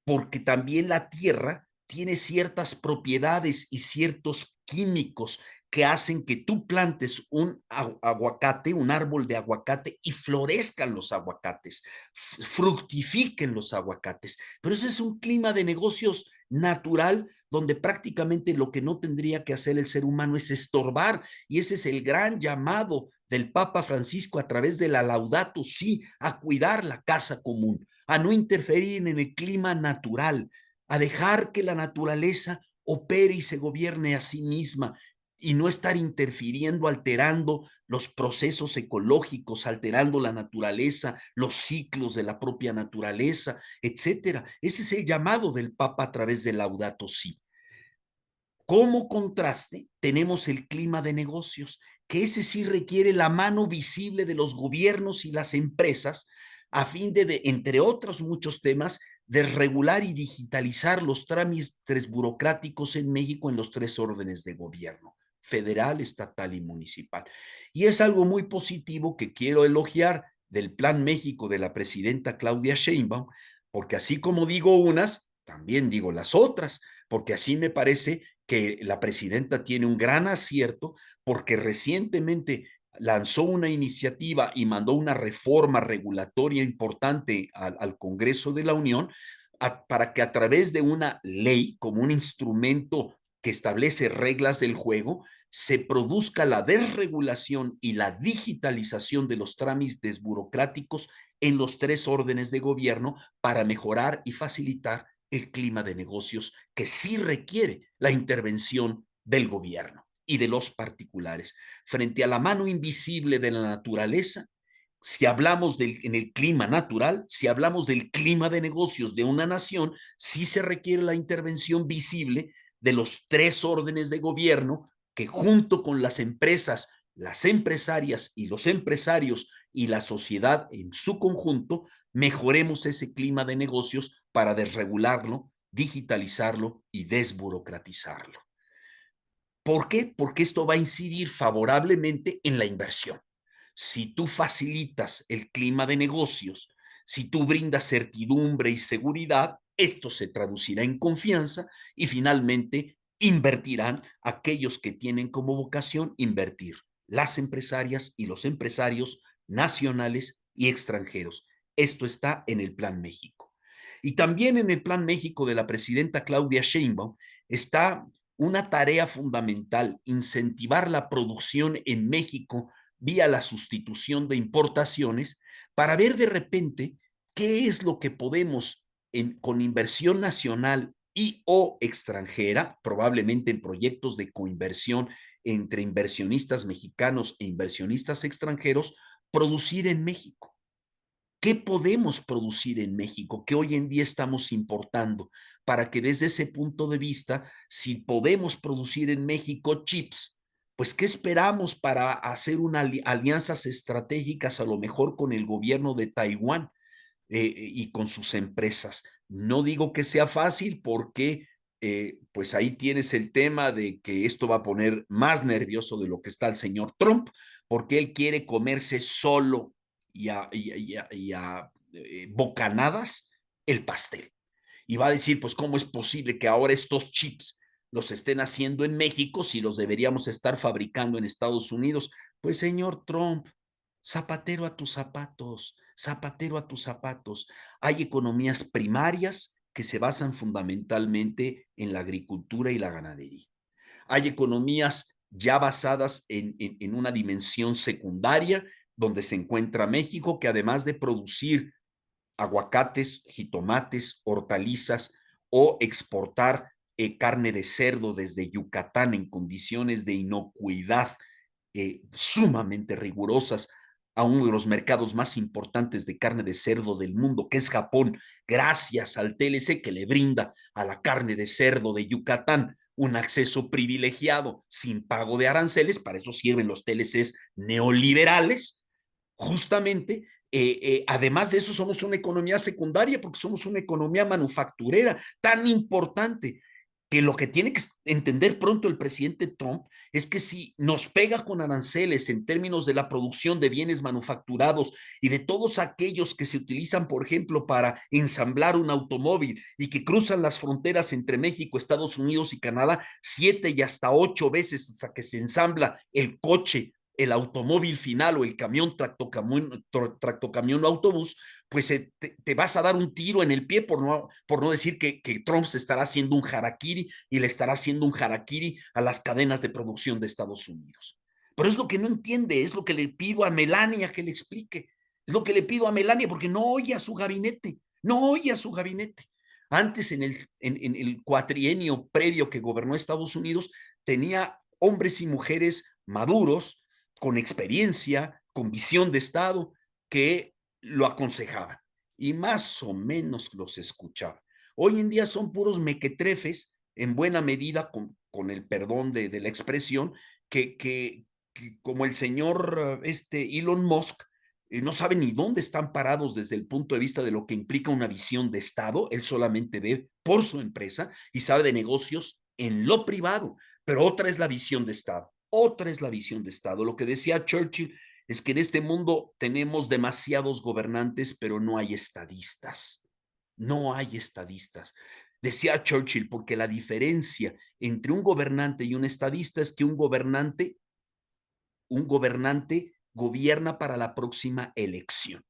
porque también la tierra tiene ciertas propiedades y ciertos químicos que hacen que tú plantes un aguacate, un árbol de aguacate y florezcan los aguacates, fructifiquen los aguacates. Pero ese es un clima de negocios natural donde prácticamente lo que no tendría que hacer el ser humano es estorbar, y ese es el gran llamado del Papa Francisco a través de la Laudato Si, a cuidar la casa común, a no interferir en el clima natural, a dejar que la naturaleza opere y se gobierne a sí misma y no estar interfiriendo, alterando los procesos ecológicos, alterando la naturaleza, los ciclos de la propia naturaleza, etcétera. Ese es el llamado del Papa a través del Laudato Si. Como contraste, tenemos el clima de negocios, que ese sí requiere la mano visible de los gobiernos y las empresas a fin de, entre otros muchos temas, desregular y digitalizar los trámites burocráticos en México en los tres órdenes de gobierno: federal, estatal y municipal. Y es algo muy positivo que quiero elogiar del Plan México de la presidenta Claudia Sheinbaum, porque así como digo unas, también digo las otras, porque así me parece que la presidenta tiene un gran acierto, porque recientemente lanzó una iniciativa y mandó una reforma regulatoria importante al Congreso de la Unión para que a través de una ley, como un instrumento que establece reglas del juego, se produzca la desregulación y la digitalización de los trámites burocráticos en los tres órdenes de gobierno para mejorar y facilitar el clima de negocios que sí requiere la intervención del gobierno y de los particulares. Frente a la mano invisible de la naturaleza, si hablamos en el clima natural, si hablamos del clima de negocios de una nación, sí se requiere la intervención visible de los tres órdenes de gobierno que, junto con las empresas, las empresarias y los empresarios y la sociedad en su conjunto, mejoremos ese clima de negocios para desregularlo, digitalizarlo y desburocratizarlo. ¿Por qué? Porque esto va a incidir favorablemente en la inversión. Si tú facilitas el clima de negocios, si tú brindas certidumbre y seguridad, esto se traducirá en confianza y finalmente invertirán aquellos que tienen como vocación invertir: las empresarias y los empresarios nacionales y extranjeros. Esto está en el Plan México. Y también en el Plan México de la presidenta Claudia Sheinbaum está una tarea fundamental: incentivar la producción en México vía la sustitución de importaciones, para ver de repente qué es lo que podemos con inversión nacional y o extranjera, probablemente en proyectos de coinversión entre inversionistas mexicanos e inversionistas extranjeros, producir en México. ¿Qué podemos producir en México que hoy en día estamos importando? Para que desde ese punto de vista, si podemos producir en México chips, pues ¿qué esperamos para hacer alianzas estratégicas a lo mejor con el gobierno de Taiwán y con sus empresas? No digo que sea fácil, porque pues ahí tienes el tema de que esto va a poner más nervioso de lo que está el señor Trump, porque él quiere comerse solo y a bocanadas el pastel. Y va a decir, pues, ¿cómo es posible que ahora estos chips los estén haciendo en México si los deberíamos estar fabricando en Estados Unidos? Pues, señor Trump, zapatero a tus zapatos, zapatero a tus zapatos. Hay economías primarias que se basan fundamentalmente en la agricultura y la ganadería. Hay economías ya basadas en una dimensión secundaria, donde se encuentra México, que además de producir aguacates, jitomates, hortalizas o exportar carne de cerdo desde Yucatán en condiciones de inocuidad sumamente rigurosas a uno de los mercados más importantes de carne de cerdo del mundo, que es Japón, gracias al TLC que le brinda a la carne de cerdo de Yucatán un acceso privilegiado sin pago de aranceles. Para eso sirven los TLCs neoliberales, justamente. Además de eso, somos una economía secundaria porque somos una economía manufacturera tan importante que lo que tiene que entender pronto el presidente Trump es que si nos pega con aranceles en términos de la producción de bienes manufacturados y de todos aquellos que se utilizan, por ejemplo, para ensamblar un automóvil y que cruzan las fronteras entre México, Estados Unidos y Canadá 7 y hasta 8 veces hasta que se ensambla el coche, el automóvil final o el camión, tractocamión o autobús, pues te vas a dar un tiro en el pie por no decir que Trump se estará haciendo un harakiri y le estará haciendo un harakiri a las cadenas de producción de Estados Unidos. Pero es lo que no entiende, es lo que le pido a Melania que le explique, es lo que le pido a Melania porque no oye a su gabinete, no oye a su gabinete. Antes, en el cuatrienio previo que gobernó Estados Unidos, tenía hombres y mujeres maduros, con experiencia, con visión de Estado, que lo aconsejaban y más o menos los escuchaba. Hoy en día son puros mequetrefes, en buena medida, con el perdón de la expresión, que como el señor Elon Musk, no sabe ni dónde están parados desde el punto de vista de lo que implica una visión de Estado. Él solamente ve por su empresa y sabe de negocios en lo privado, pero otra es la visión de Estado. Otra es la visión de Estado. Lo que decía Churchill es que en este mundo tenemos demasiados gobernantes, pero no hay estadistas. No hay estadistas. Decía Churchill, porque la diferencia entre un gobernante y un estadista es que un gobernante gobierna para la próxima elección.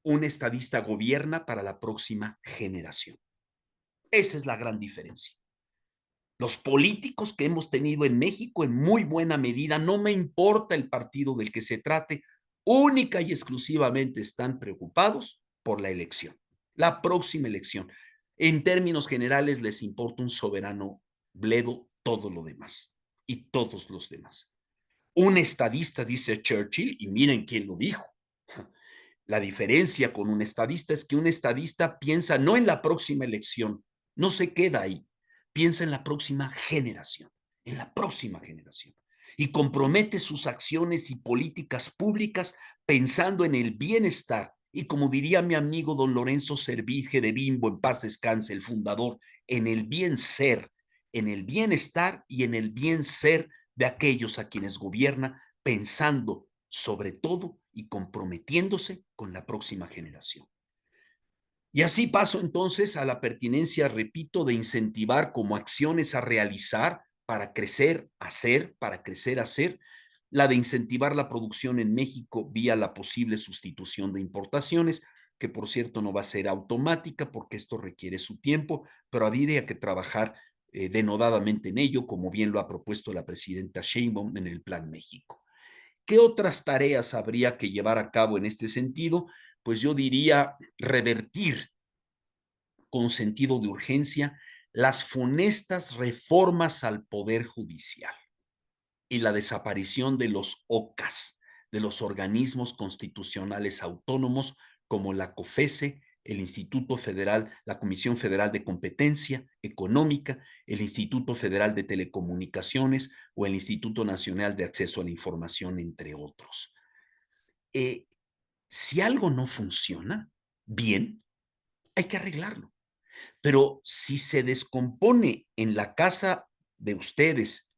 Un estadista gobierna para la próxima generación. Esa es la gran diferencia. Los políticos que hemos tenido en México, en muy buena medida, no me importa el partido del que se trate, única y exclusivamente están preocupados por la elección, la próxima elección. En términos generales, les importa un soberano bledo todo lo demás y todos los demás. Un estadista, dice Churchill, y miren quién lo dijo. La diferencia con un estadista es que un estadista piensa no en la próxima elección, no se queda ahí, piensa en la próxima generación, en la próxima generación. Y compromete sus acciones y políticas públicas pensando en el bienestar. Y como diría mi amigo don Lorenzo Servige de Bimbo, en paz descanse, el fundador, en el bien ser, en el bienestar y en el bien ser de aquellos a quienes gobierna, pensando sobre todo y comprometiéndose con la próxima generación. Y así paso entonces a la pertinencia, repito, de incentivar como acciones a realizar para crecer, hacer, para crecer, hacer, la de incentivar la producción en México vía la posible sustitución de importaciones, que por cierto no va a ser automática porque esto requiere su tiempo, pero habría que trabajar denodadamente en ello, como bien lo ha propuesto la presidenta Sheinbaum en el Plan México. ¿Qué otras tareas habría que llevar a cabo en este sentido? Pues yo diría revertir con sentido de urgencia las funestas reformas al Poder Judicial y la desaparición de los OCAS, de los organismos constitucionales autónomos como la COFESE, el Instituto Federal, la Comisión Federal de Competencia Económica, el Instituto Federal de Telecomunicaciones o el Instituto Nacional de Acceso a la Información, entre otros. Si algo no funciona bien, hay que arreglarlo. Pero si se descompone en la casa de ustedes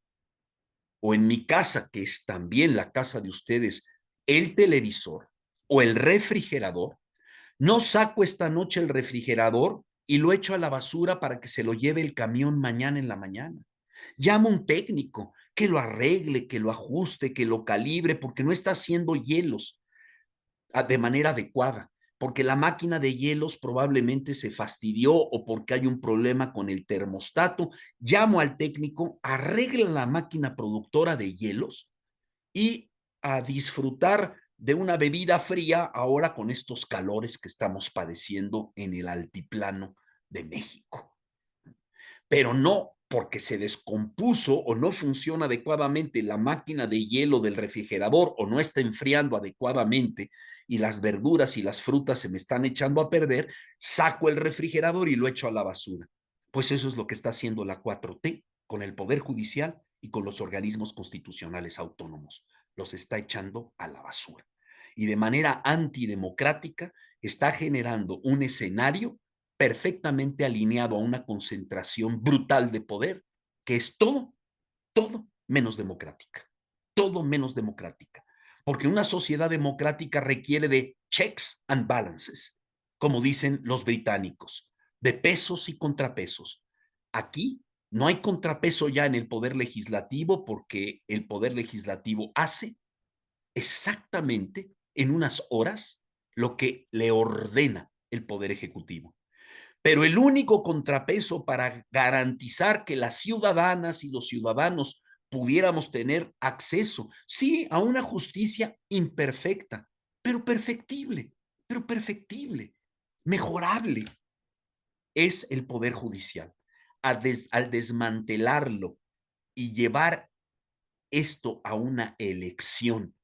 o en mi casa, que es también la casa de ustedes, el televisor o el refrigerador, no saco esta noche el refrigerador y lo echo a la basura para que se lo lleve el camión mañana en la mañana. Llamo a un técnico que lo arregle, que lo ajuste, que lo calibre, porque no está haciendo hielos de manera adecuada, porque la máquina de hielos probablemente se fastidió o porque hay un problema con el termostato. Llamo al técnico, arregla la máquina productora de hielos y a disfrutar de una bebida fría ahora con estos calores que estamos padeciendo en el altiplano de México. Pero no porque se descompuso o no funciona adecuadamente la máquina de hielo del refrigerador o no está enfriando adecuadamente y las verduras y las frutas se me están echando a perder, saco el refrigerador y lo echo a la basura. Pues eso es lo que está haciendo la 4T con el Poder Judicial y con los organismos constitucionales autónomos. Los está echando a la basura. Y de manera antidemocrática está generando un escenario perfectamente alineado a una concentración brutal de poder, que es todo menos democrática, todo menos democrática. Porque una sociedad democrática requiere de checks and balances, como dicen los británicos, de pesos y contrapesos. Aquí no hay contrapeso ya en el poder legislativo porque el poder legislativo hace exactamente en unas horas lo que le ordena el poder ejecutivo. Pero el único contrapeso para garantizar que las ciudadanas y los ciudadanos pudiéramos tener acceso, sí, a una justicia imperfecta, pero perfectible, mejorable, es el Poder Judicial. Al desmantelarlo y llevar esto a una elección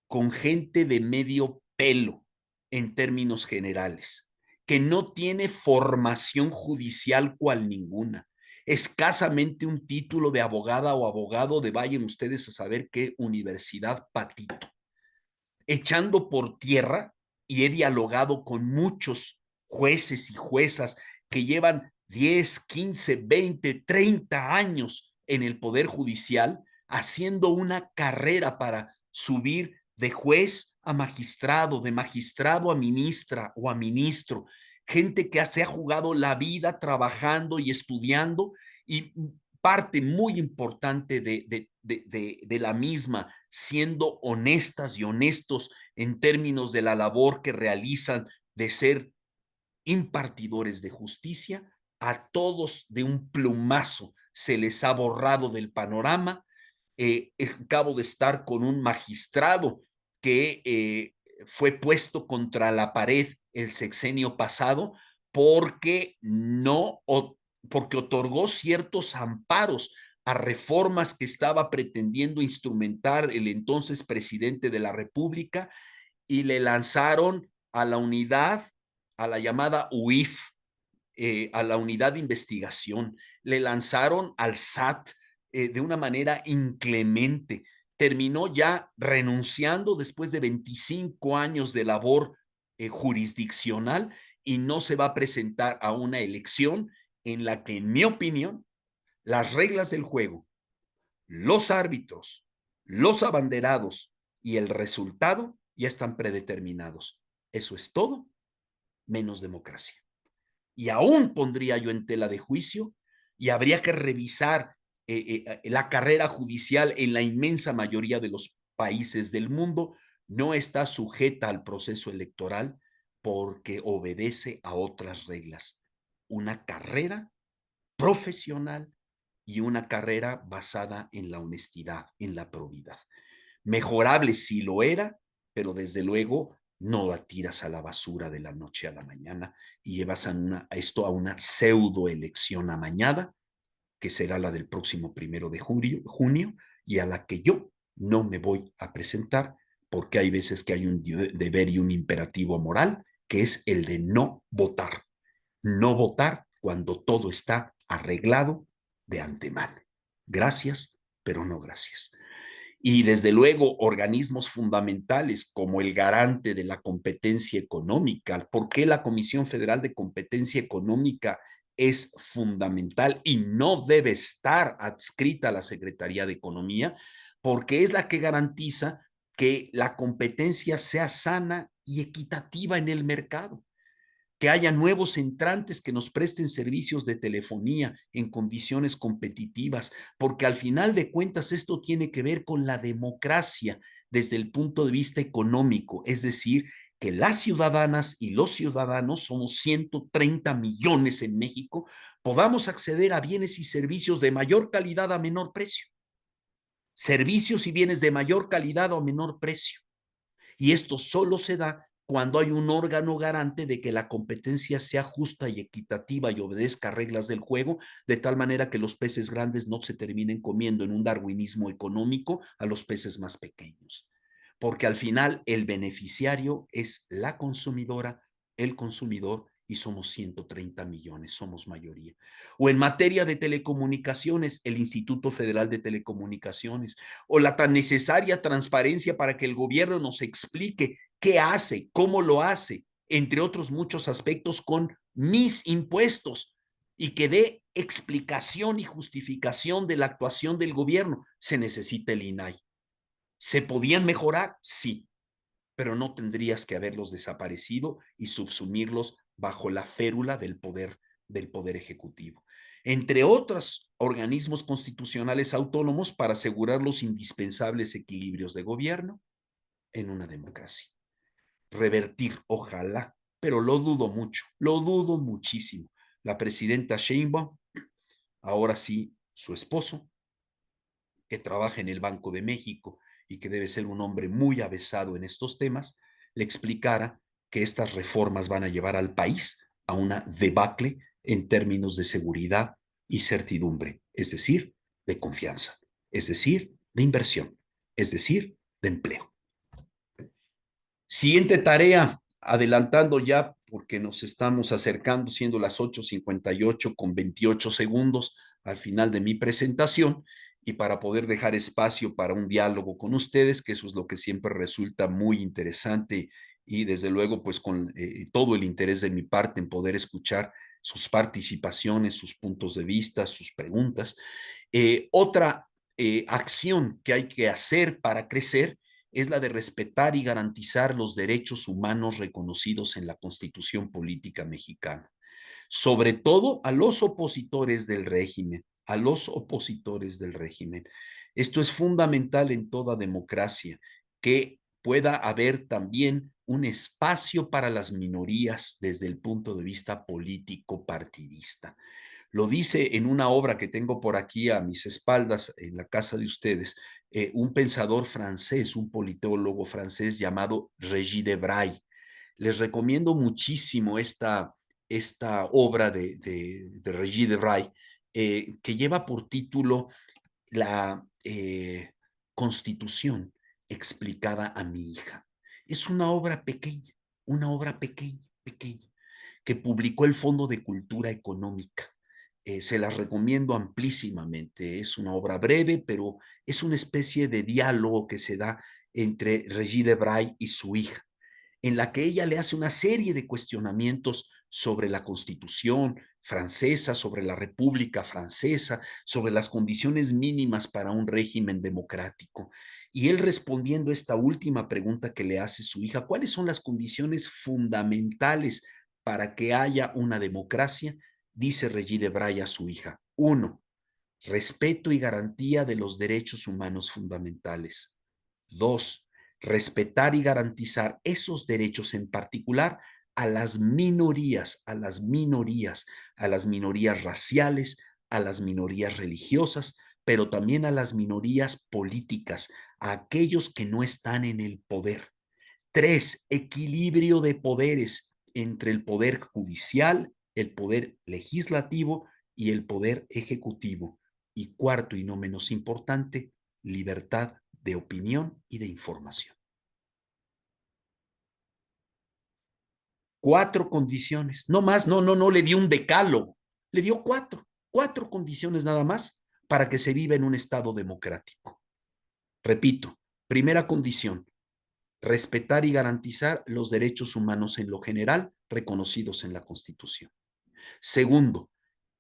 con gente de medio pelo en términos generales, que no tiene formación judicial cual ninguna, escasamente un título de abogada o abogado de vayan ustedes a saber qué universidad patito, echando por tierra, y he dialogado con muchos jueces y juezas que llevan 10, 15, 20, 30 años en el Poder Judicial, haciendo una carrera para subir de juez a magistrado, de magistrado a ministra o a ministro, gente que se ha jugado la vida trabajando y estudiando, y parte muy importante de la misma, siendo honestas y honestos en términos de la labor que realizan de ser impartidores de justicia, a todos de un plumazo se les ha borrado del panorama. Acabo de estar con un magistrado que fue puesto contra la pared el sexenio pasado porque porque otorgó ciertos amparos a reformas que estaba pretendiendo instrumentar el entonces presidente de la República, y le lanzaron a la unidad, a la llamada UIF, a la unidad de investigación, le lanzaron al SAT de una manera inclemente. Terminó ya renunciando después de 25 años de labor jurisdiccional, y no se va a presentar a una elección en la que, en mi opinión, las reglas del juego, los árbitros, los abanderados y el resultado ya están predeterminados. Eso es todo menos democracia. Y aún pondría yo en tela de juicio, y habría que revisar la carrera judicial en la inmensa mayoría de los países del mundo, no está sujeta al proceso electoral porque obedece a otras reglas. Una carrera profesional y una carrera basada en la honestidad, en la probidad. Mejorable sí lo era, pero desde luego no la tiras a la basura de la noche a la mañana y llevas esto a una pseudo elección amañada, que será la del próximo 1 de junio, y a la que yo no me voy a presentar, porque hay veces que hay un deber y un imperativo moral, que es el de no votar. No votar cuando todo está arreglado de antemano. Gracias, pero no gracias. Y desde luego organismos fundamentales como el garante de la competencia económica. ¿Por qué la Comisión Federal de Competencia Económica es fundamental y no debe estar adscrita a la Secretaría de Economía? Porque es la que garantiza que la competencia sea sana y equitativa en el mercado, que haya nuevos entrantes que nos presten servicios de telefonía en condiciones competitivas, porque al final de cuentas esto tiene que ver con la democracia desde el punto de vista económico, es decir, que las ciudadanas y los ciudadanos, somos 130 millones en México, podamos acceder a bienes y servicios de mayor calidad a menor precio. Servicios y bienes de mayor calidad o menor precio. Y esto solo se da cuando hay un órgano garante de que la competencia sea justa y equitativa y obedezca reglas del juego, de tal manera que los peces grandes no se terminen comiendo en un darwinismo económico a los peces más pequeños. Porque al final el beneficiario es la consumidora, el consumidor, y somos 130 millones, somos mayoría. O en materia de telecomunicaciones, el Instituto Federal de Telecomunicaciones, o la tan necesaria transparencia para que el gobierno nos explique qué hace, cómo lo hace, entre otros muchos aspectos con mis impuestos, y que dé explicación y justificación de la actuación del gobierno. Se necesita el INAI. ¿Se podían mejorar? Sí, pero no tendrías que haberlos desaparecido y subsumirlos bajo la férula del poder ejecutivo. Entre otros organismos constitucionales autónomos para asegurar los indispensables equilibrios de gobierno en una democracia. Revertir, ojalá, pero lo dudo mucho, lo dudo muchísimo. La presidenta Sheinbaum, ahora sí, su esposo, que trabaja en el Banco de México y que debe ser un hombre muy avesado en estos temas, le explicara que estas reformas van a llevar al país a una debacle en términos de seguridad y certidumbre, es decir, de confianza, es decir, de inversión, es decir, de empleo. Siguiente tarea, adelantando ya porque nos estamos acercando, siendo las 8:58 con 28 segundos al final de mi presentación, y para poder dejar espacio para un diálogo con ustedes, que eso es lo que siempre resulta muy interesante, y desde luego pues con todo el interés de mi parte en poder escuchar sus participaciones, sus puntos de vista, sus preguntas. Otra acción que hay que hacer para crecer es la de respetar y garantizar los derechos humanos reconocidos en la Constitución Política Mexicana, sobre todo a los opositores del régimen, a los opositores del régimen. Esto es fundamental en toda democracia, que pueda haber también un espacio para las minorías desde el punto de vista político partidista. Lo dice en una obra que tengo por aquí a mis espaldas en la casa de ustedes, un pensador francés, un politólogo francés llamado Régis Debray. Les recomiendo muchísimo esta obra de Régis Debray, que lleva por título La Constitución explicada a mi hija. Es una obra pequeña, pequeña, que publicó el Fondo de Cultura Económica. Se las recomiendo amplísimamente. Es una obra breve, pero es una especie de diálogo que se da entre Régis Debray y su hija, en la que ella le hace una serie de cuestionamientos sobre la Constitución francesa, sobre la República Francesa, sobre las condiciones mínimas para un régimen democrático. Y él respondiendo a esta última pregunta que le hace su hija, ¿cuáles son las condiciones fundamentales para que haya una democracia? Dice Régis Debray a su hija: 1, respeto y garantía de los derechos humanos fundamentales. 2, respetar y garantizar esos derechos, en particular a las minorías, a las minorías, a las minorías raciales, a las minorías religiosas, pero también a las minorías políticas, a aquellos que no están en el poder. 3, equilibrio de poderes entre el poder judicial, el poder legislativo y el poder ejecutivo. Y 4, y no menos importante, libertad de opinión y de información. 4 condiciones, no más, no le dio un decálogo, le dio 4 condiciones nada más para que se viva en un estado democrático. Repito, primera condición: respetar y garantizar los derechos humanos en lo general reconocidos en la Constitución. Segundo,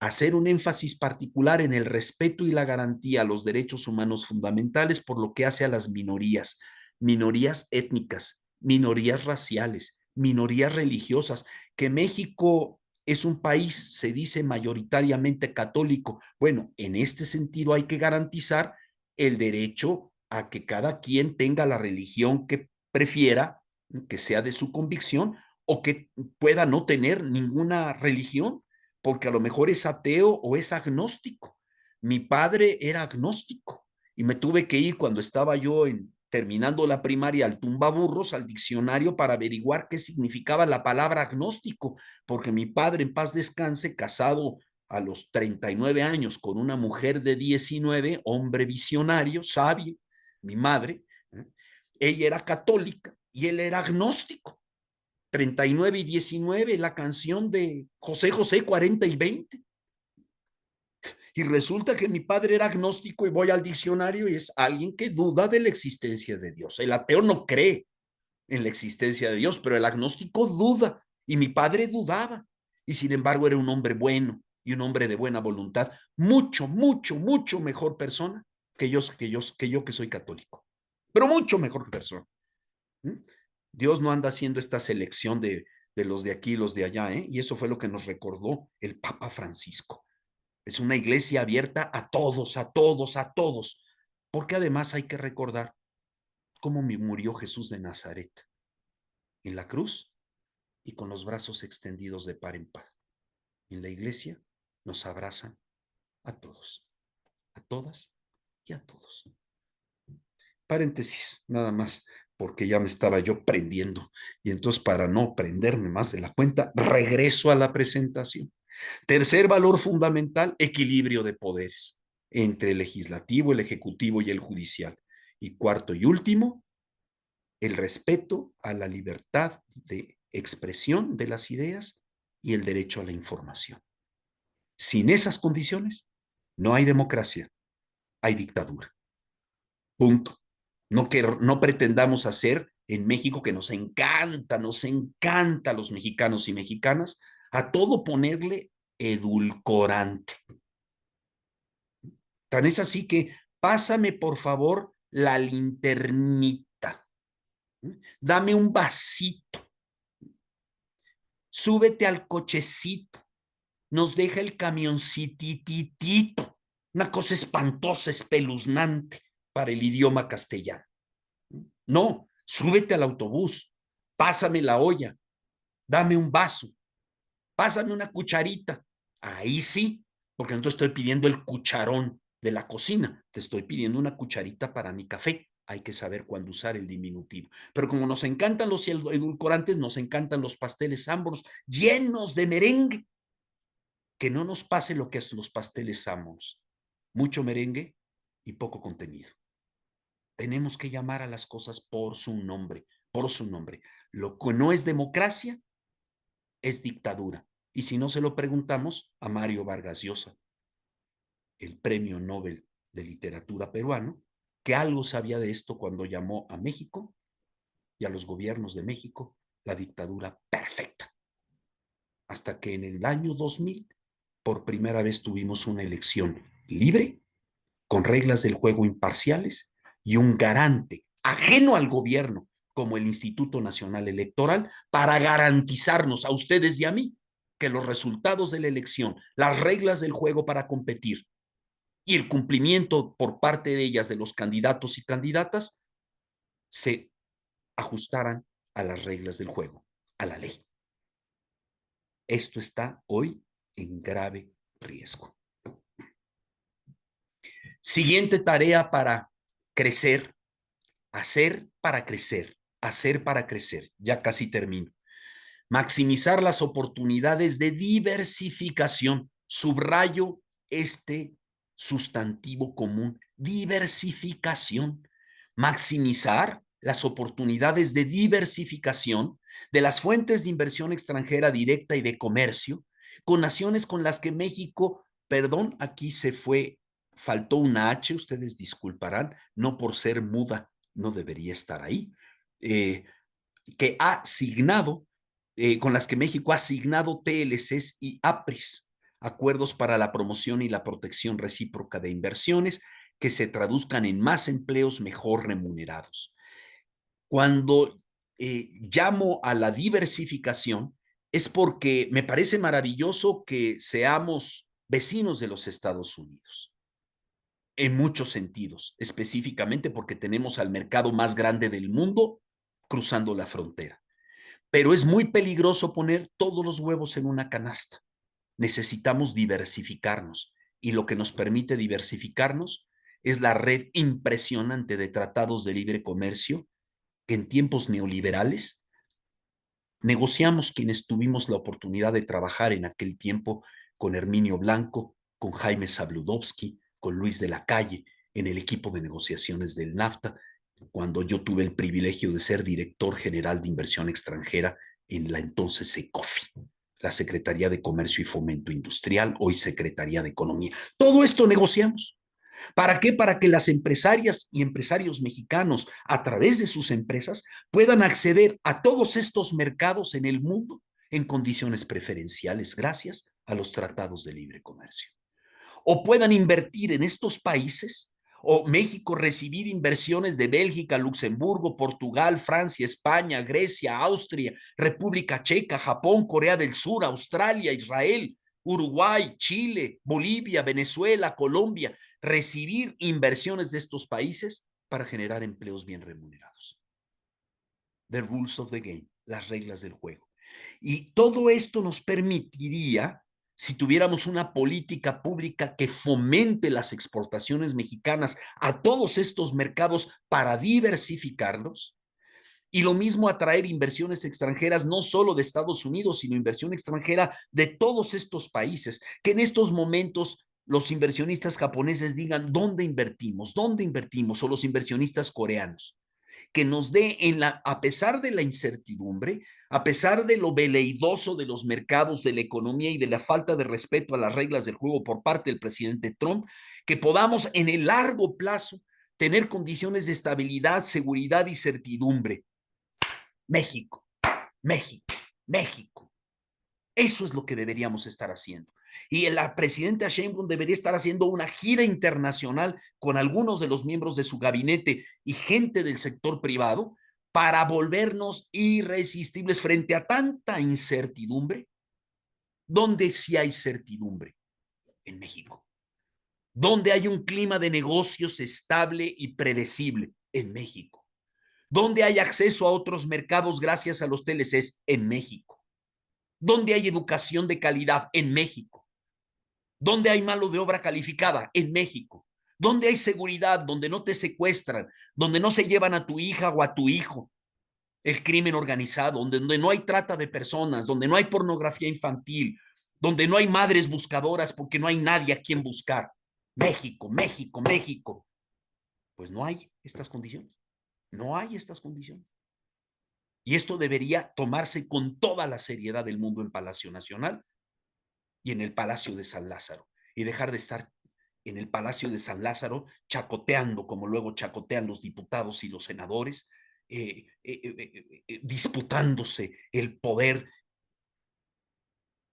hacer un énfasis particular en el respeto y la garantía a los derechos humanos fundamentales por lo que hace a las minorías, minorías étnicas, minorías raciales, minorías religiosas, que México es un país, se dice, mayoritariamente católico. Bueno, en este sentido hay que garantizar el derecho a que cada quien tenga la religión que prefiera, que sea de su convicción, o que pueda no tener ninguna religión, porque a lo mejor es ateo o es agnóstico. Mi padre era agnóstico y me tuve que ir cuando estaba yo en terminando la primaria, al tumbaburros, al diccionario para averiguar qué significaba la palabra agnóstico, porque mi padre, en paz descanse, casado a los 39 años con una mujer de 19, hombre visionario, sabio, mi madre, ella era católica y él era agnóstico. 39 y 19, la canción de José José, 40 y 20. Y resulta que mi padre era agnóstico y voy al diccionario y es alguien que duda de la existencia de Dios. El ateo no cree en la existencia de Dios, pero el agnóstico duda y mi padre dudaba. Y sin embargo era un hombre bueno y un hombre de buena voluntad, mucho, mucho, mucho mejor persona que yo que soy católico, pero mucho mejor persona. Dios no anda haciendo esta selección de los de aquí y los de allá, ¿eh? Y eso fue lo que nos recordó el Papa Francisco. Es una iglesia abierta a todos, a todos, a todos, porque además hay que recordar cómo murió Jesús de Nazaret en la cruz y con los brazos extendidos de par en par. En la iglesia nos abrazan a todos, a todas y a todos. Paréntesis, nada más, porque ya me estaba yo prendiendo. Y entonces, para no prenderme más de la cuenta, regreso a la presentación. Tercer valor fundamental, equilibrio de poderes entre el legislativo, el ejecutivo y el judicial. Y cuarto y último, el respeto a la libertad de expresión de las ideas y el derecho a la información. Sin esas condiciones, no hay democracia, hay dictadura. Punto. No pretendamos hacer en México, que nos encanta a los mexicanos y mexicanas, a todo ponerle edulcorante. Tan es así que pásame por favor la linternita, dame un vasito, súbete al cochecito, nos deja el camioncititito, una cosa espantosa, espeluznante para el idioma castellano. No, súbete al autobús, pásame la olla, dame un vaso, pásame una cucharita. Ahí sí, porque no te estoy pidiendo el cucharón de la cocina, te estoy pidiendo una cucharita para mi café. Hay que saber cuándo usar el diminutivo. Pero como nos encantan los edulcorantes, nos encantan los pasteles Sambors llenos de merengue. Que no nos pase lo que es los pasteles Sambors. Mucho merengue y poco contenido. Tenemos que llamar a las cosas por su nombre, por su nombre. Lo que no es democracia es dictadura. Y si no se lo preguntamos a Mario Vargas Llosa, el premio Nobel de literatura peruano, que algo sabía de esto cuando llamó a México y a los gobiernos de México la dictadura perfecta. Hasta que en el año 2000, por primera vez tuvimos una elección libre, con reglas del juego imparciales y un garante ajeno al gobierno como el Instituto Nacional Electoral para garantizarnos a ustedes y a mí que los resultados de la elección, las reglas del juego para competir y el cumplimiento por parte de ellas de los candidatos y candidatas se ajustaran a las reglas del juego, a la ley. Esto está hoy en grave riesgo. Siguiente tarea para crecer, hacer para crecer, hacer para crecer. Ya casi termino. Maximizar las oportunidades de diversificación. Subrayo este sustantivo común, diversificación. Maximizar las oportunidades de diversificación de las fuentes de inversión extranjera directa y de comercio con naciones con las que México, perdón, aquí faltó una H, ustedes disculparán, no por ser muda, no debería estar ahí, que ha asignado, con las que México ha asignado TLCs y APRIs, acuerdos para la promoción y la protección recíproca de inversiones, que se traduzcan en más empleos mejor remunerados. Cuando llamo a la diversificación, es porque me parece maravilloso que seamos vecinos de los Estados Unidos. En muchos sentidos, específicamente porque tenemos al mercado más grande del mundo cruzando la frontera. Pero es muy peligroso poner todos los huevos en una canasta. Necesitamos diversificarnos y lo que nos permite diversificarnos es la red impresionante de tratados de libre comercio que en tiempos neoliberales negociamos quienes tuvimos la oportunidad de trabajar en aquel tiempo con Herminio Blanco, con Jaime Zabludovsky, con Luis de la Calle, en el equipo de negociaciones del NAFTA, cuando yo tuve el privilegio de ser director general de inversión extranjera en la entonces SECOFI, la Secretaría de Comercio y Fomento Industrial, hoy Secretaría de Economía. Todo esto negociamos. ¿Para qué? Para que las empresarias y empresarios mexicanos, a través de sus empresas, puedan acceder a todos estos mercados en el mundo en condiciones preferenciales gracias a los tratados de libre comercio. O puedan invertir en estos países, o México recibir inversiones de Bélgica, Luxemburgo, Portugal, Francia, España, Grecia, Austria, República Checa, Japón, Corea del Sur, Australia, Israel, Uruguay, Chile, Bolivia, Venezuela, Colombia, recibir inversiones de estos países para generar empleos bien remunerados. The rules of the game, las reglas del juego. Y todo esto nos permitiría, si tuviéramos una política pública que fomente las exportaciones mexicanas a todos estos mercados para diversificarlos, y lo mismo atraer inversiones extranjeras, no solo de Estados Unidos, sino inversión extranjera de todos estos países, que en estos momentos los inversionistas japoneses digan, ¿dónde invertimos? ¿Dónde invertimos? O los inversionistas coreanos, que nos dé a pesar de la incertidumbre, a pesar de lo veleidoso de los mercados, de la economía y de la falta de respeto a las reglas del juego por parte del presidente Trump, que podamos en el largo plazo tener condiciones de estabilidad, seguridad y certidumbre. México, México, México. Eso es lo que deberíamos estar haciendo. Y la presidenta Sheinbaum debería estar haciendo una gira internacional con algunos de los miembros de su gabinete y gente del sector privado para volvernos irresistibles frente a tanta incertidumbre. ¿Dónde sí hay certidumbre? En México. ¿Dónde hay un clima de negocios estable y predecible? En México. ¿Dónde hay acceso a otros mercados gracias a los TLCs? En México. ¿Dónde hay educación de calidad? En México. ¿Dónde hay mano de obra calificada? En México. ¿Dónde hay seguridad? Donde no te secuestran, donde no se llevan a tu hija o a tu hijo. El crimen organizado, donde no hay trata de personas, donde no hay pornografía infantil, donde no hay madres buscadoras porque no hay nadie a quien buscar. México, México, México. Pues no hay estas condiciones. No hay estas condiciones. Y esto debería tomarse con toda la seriedad del mundo en Palacio Nacional y en el Palacio de San Lázaro, y dejar de estar en el Palacio de San Lázaro chacoteando como luego chacotean los diputados y los senadores, disputándose el poder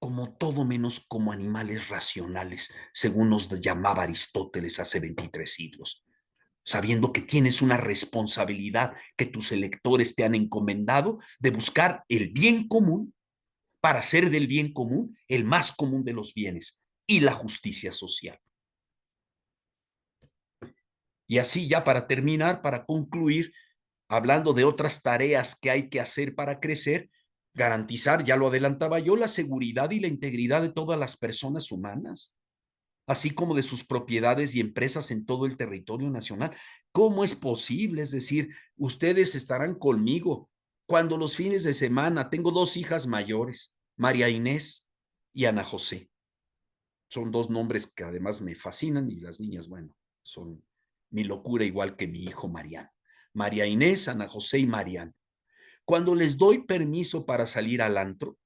como todo menos como animales racionales, según nos llamaba Aristóteles hace 23 siglos, sabiendo que tienes una responsabilidad que tus electores te han encomendado de buscar el bien común para hacer del bien común el más común de los bienes y la justicia social. Y así ya para terminar, para concluir, hablando de otras tareas que hay que hacer para crecer, garantizar, ya lo adelantaba yo, la seguridad y la integridad de todas las personas humanas, así como de sus propiedades y empresas en todo el territorio nacional. ¿Cómo es posible? Es decir, ustedes estarán conmigo cuando los fines de semana tengo 2 hijas mayores, María Inés y Ana José. Son 2 nombres que además me fascinan y las niñas, bueno, son mi locura igual que mi hijo Mariano. María Inés, Ana José y Mariano. Cuando les doy permiso para salir al antro,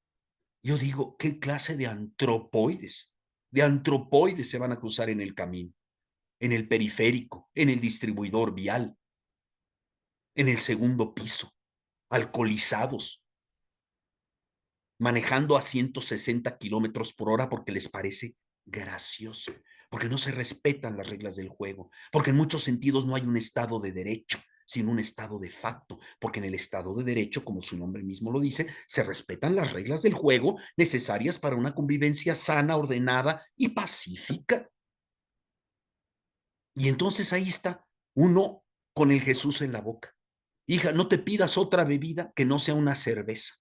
yo digo, ¿qué clase de antropoides? De antropoides se van a cruzar en el camino, en el periférico, en el distribuidor vial, en el segundo piso, alcoholizados, manejando a 160 kilómetros por hora porque les parece gracioso, porque no se respetan las reglas del juego, porque en muchos sentidos no hay un Estado de derecho, sino un Estado de facto, porque en el Estado de derecho, como su nombre mismo lo dice, se respetan las reglas del juego necesarias para una convivencia sana, ordenada y pacífica. Y entonces ahí está uno con el Jesús en la boca. Hija, no te pidas otra bebida que no sea una cerveza.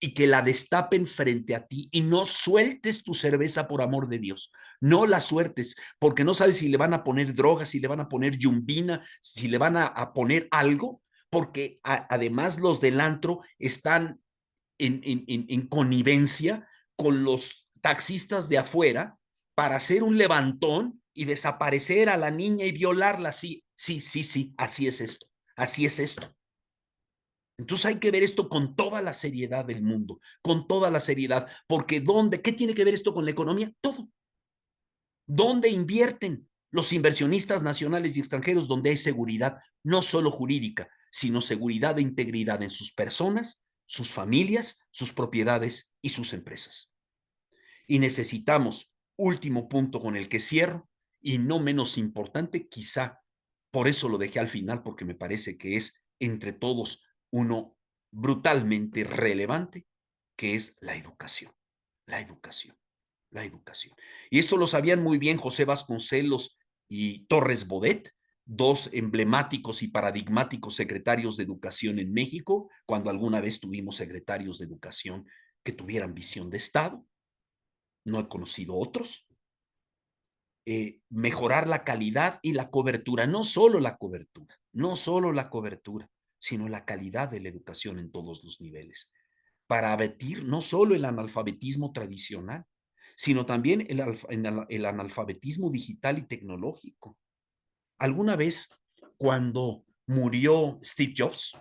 y que la destapen frente a ti y no sueltes tu cerveza por amor de Dios. No la sueltes porque no sabes si le van a poner drogas, si le van a poner yumbina, si le van a poner algo, porque además los del antro están en connivencia con los taxistas de afuera para hacer un levantón y desaparecer a la niña y violarla. Sí, sí, sí, sí, así es esto, así es esto. Entonces hay que ver esto con toda la seriedad del mundo, con toda la seriedad, porque ¿dónde? ¿Qué tiene que ver esto con la economía? Todo. ¿Dónde invierten los inversionistas nacionales y extranjeros? Donde hay seguridad, no solo jurídica, sino seguridad e integridad en sus personas, sus familias, sus propiedades y sus empresas. Y necesitamos, último punto con el que cierro, y no menos importante, quizá por eso lo dejé al final, porque me parece que es entre todos uno brutalmente relevante, que es la educación, la educación, la educación. Y eso lo sabían muy bien José Vasconcelos y Torres Bodet, dos emblemáticos y paradigmáticos secretarios de educación en México, cuando alguna vez tuvimos secretarios de educación que tuvieran visión de Estado. No he conocido otros. Mejorar la calidad y la cobertura, no solo la cobertura, no solo la cobertura, sino la calidad de la educación en todos los niveles, para abatir no solo el analfabetismo tradicional, sino también el analfabetismo digital y tecnológico. ¿Alguna vez cuando murió Steve Jobs,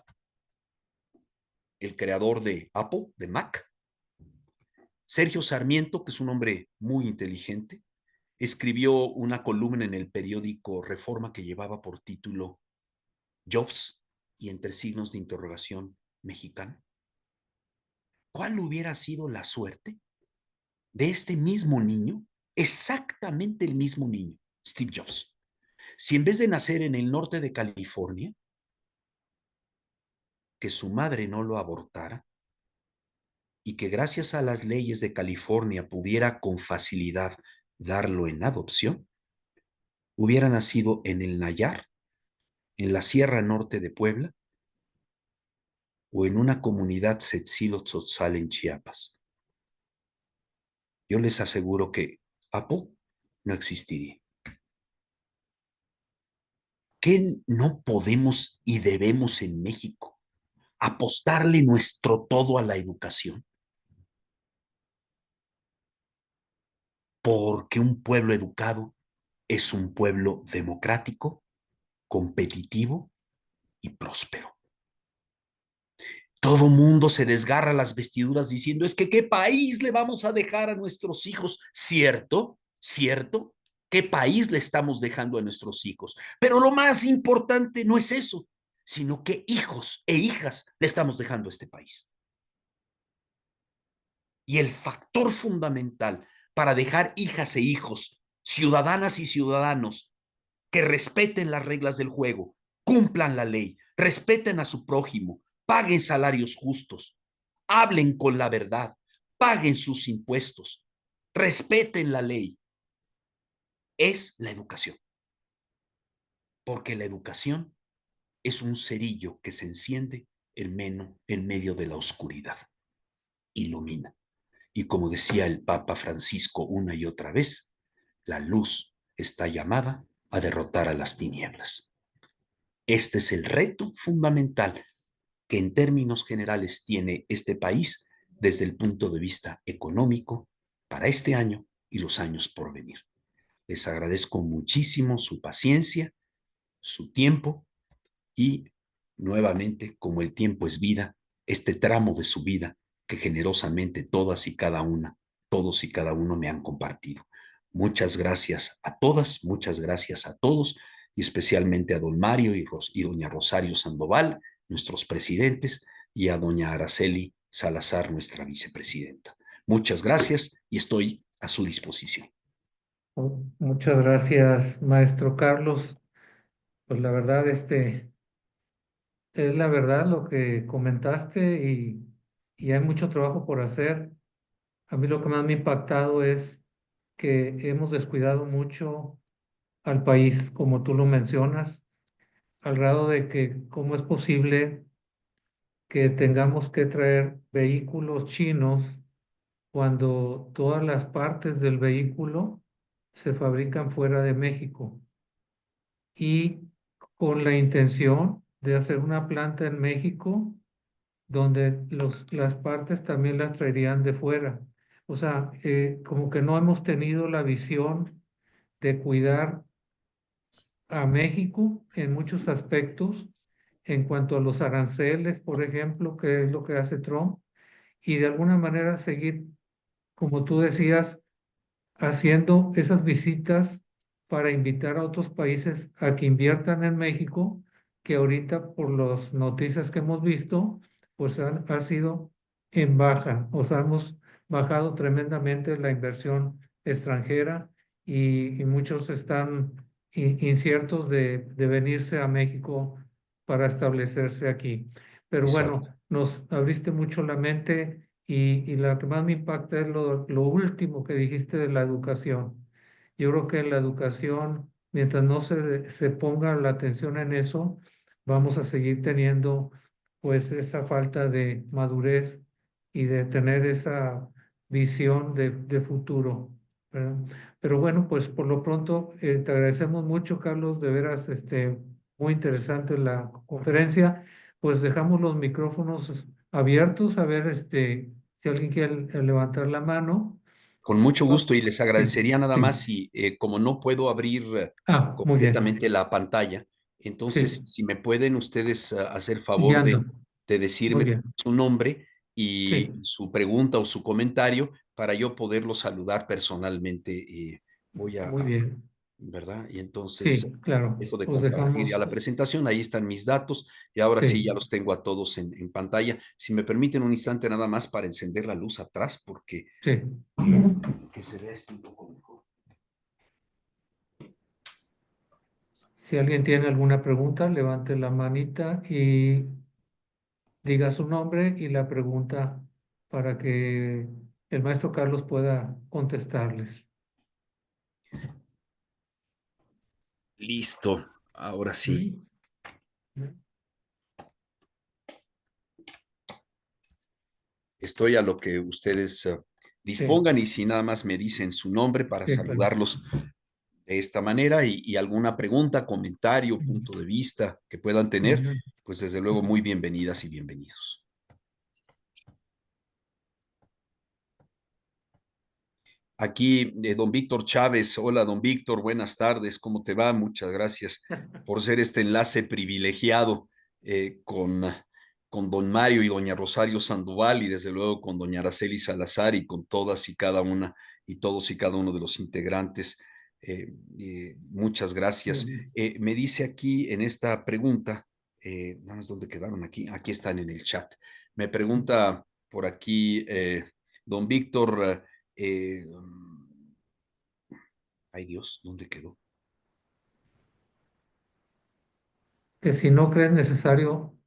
el creador de Apple, de Mac, Sergio Sarmiento, que es un hombre muy inteligente, escribió una columna en el periódico Reforma que llevaba por título Jobs y entre signos de interrogación mexicano? ¿Cuál hubiera sido la suerte de este mismo niño, exactamente el mismo niño, Steve Jobs, si en vez de nacer en el norte de California, que su madre no lo abortara y que gracias a las leyes de California pudiera con facilidad darlo en adopción, hubiera nacido en el Nayar, en la Sierra Norte de Puebla, o en una comunidad Tzotzil en Chiapas? Yo les aseguro que Apple no existiría. ¿Qué no podemos y debemos en México? Apostarle nuestro todo a la educación. Porque un pueblo educado es un pueblo democrático, competitivo y próspero. Todo mundo se desgarra las vestiduras diciendo, es que ¿qué país le vamos a dejar a nuestros hijos? ¿Cierto? ¿Cierto? ¿Qué país le estamos dejando a nuestros hijos? Pero lo más importante no es eso, sino qué hijos e hijas le estamos dejando a este país. Y el factor fundamental para dejar hijas e hijos, ciudadanas y ciudadanos, que respeten las reglas del juego, cumplan la ley, respeten a su prójimo, paguen salarios justos, hablen con la verdad, paguen sus impuestos, respeten la ley, es la educación. Porque la educación es un cerillo que se enciende en medio de la oscuridad. Ilumina. Y como decía el Papa Francisco una y otra vez, la luz está llamada a derrotar a las tinieblas. Este es el reto fundamental que en términos generales tiene este país desde el punto de vista económico para este año y los años por venir. Les agradezco muchísimo su paciencia, su tiempo y nuevamente, como el tiempo es vida, este tramo de su vida que generosamente todas y cada una, todos y cada uno me han compartido. Muchas gracias a todas, muchas gracias a todos y especialmente a don Mario y doña Rosario Sandoval, nuestros presidentes, y a doña Araceli Salazar, nuestra vicepresidenta. Muchas gracias y estoy a su disposición. Muchas gracias, maestro Carlos. Pues la verdad, es la verdad lo que comentaste y hay mucho trabajo por hacer. A mí lo que más me ha impactado es que hemos descuidado mucho al país, como tú lo mencionas, al grado de que cómo es posible que tengamos que traer vehículos chinos cuando todas las partes del vehículo se fabrican fuera de México y con la intención de hacer una planta en México donde las partes también las traerían de fuera. O sea, como que no hemos tenido la visión de cuidar a México en muchos aspectos en cuanto a los aranceles, por ejemplo, que es lo que hace Trump, y de alguna manera seguir, como tú decías, haciendo esas visitas para invitar a otros países a que inviertan en México, que ahorita por las noticias que hemos visto, pues ha sido en baja, o sea, hemos bajado tremendamente la inversión extranjera y muchos están inciertos de venirse a México para establecerse aquí. Pero Exacto. bueno, nos abriste mucho la mente y la que más me impacta es lo último que dijiste de la educación. Yo creo que la educación, mientras no se ponga la atención en eso, vamos a seguir teniendo pues esa falta de madurez y de tener esa visión de futuro, ¿verdad? Pero bueno, pues por lo pronto te agradecemos mucho, Carlos, de veras, muy interesante la conferencia. Pues dejamos los micrófonos abiertos a ver, si alguien quiere levantar la mano. Con mucho Ah, gusto y les sí, agradecería nada sí. más si, como no puedo abrir Muy bien. completamente la pantalla, entonces Sí, si me pueden ustedes hacer favor guiando. de Muy decirme bien. su nombre Sí, y su pregunta o su comentario para yo poderlo saludar personalmente. Voy muy bien. ¿verdad? Y entonces Sí, claro. dejo de Pues compartir ya dejamos. la presentación, ahí están mis datos y ahora sí ya Sí, los tengo a todos en pantalla. Si me permiten un instante nada más para encender la luz atrás, porque sí. que se vea esto un poco mejor. Si alguien tiene alguna pregunta, levante la manita y diga su nombre y la pregunta para que el maestro Carlos pueda contestarles. Listo, ahora sí. ¿Mm? Estoy a lo que ustedes Sí, dispongan y si nada más me dicen su nombre para sí, claro. saludarlos de esta manera y alguna pregunta, comentario, punto de vista que puedan tener, Ujú. pues desde luego muy bienvenidas y bienvenidos. Aquí, don Víctor Chávez. Hola, don Víctor, buenas tardes, ¿cómo te va? Muchas gracias por ser este enlace privilegiado con don Mario y doña Rosario Sandoval y desde luego con doña Araceli Salazar y con todas y cada una y todos y cada uno de los integrantes. Muchas gracias. Ujú. Me dice aquí en esta pregunta, nada más dónde quedaron aquí, aquí están en el chat. Me pregunta por aquí don Víctor. Eh, Ay Dios, ¿dónde quedó? Que si no crees necesario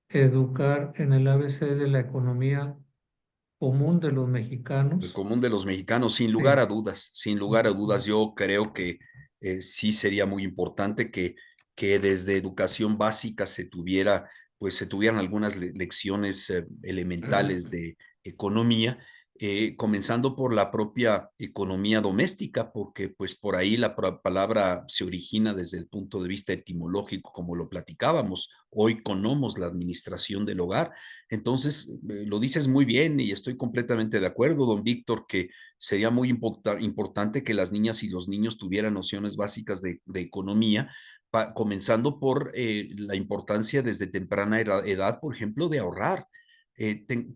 educar en el ABC de la economía común de los El mexicanos. común de los mexicanos, Sí. sin lugar a dudas, yo creo que sí sería muy importante que desde educación básica se tuviera, pues se tuvieran algunas lecciones elementales de economía, comenzando por la propia economía doméstica, porque pues por ahí la palabra se origina desde el punto de vista etimológico, como lo platicábamos, hoy conocemos la administración del hogar. Entonces, lo dices muy bien y estoy completamente de acuerdo, don Víctor, que sería muy importante que las niñas y los niños tuvieran nociones básicas de economía, comenzando por la importancia desde temprana edad, por ejemplo, de ahorrar.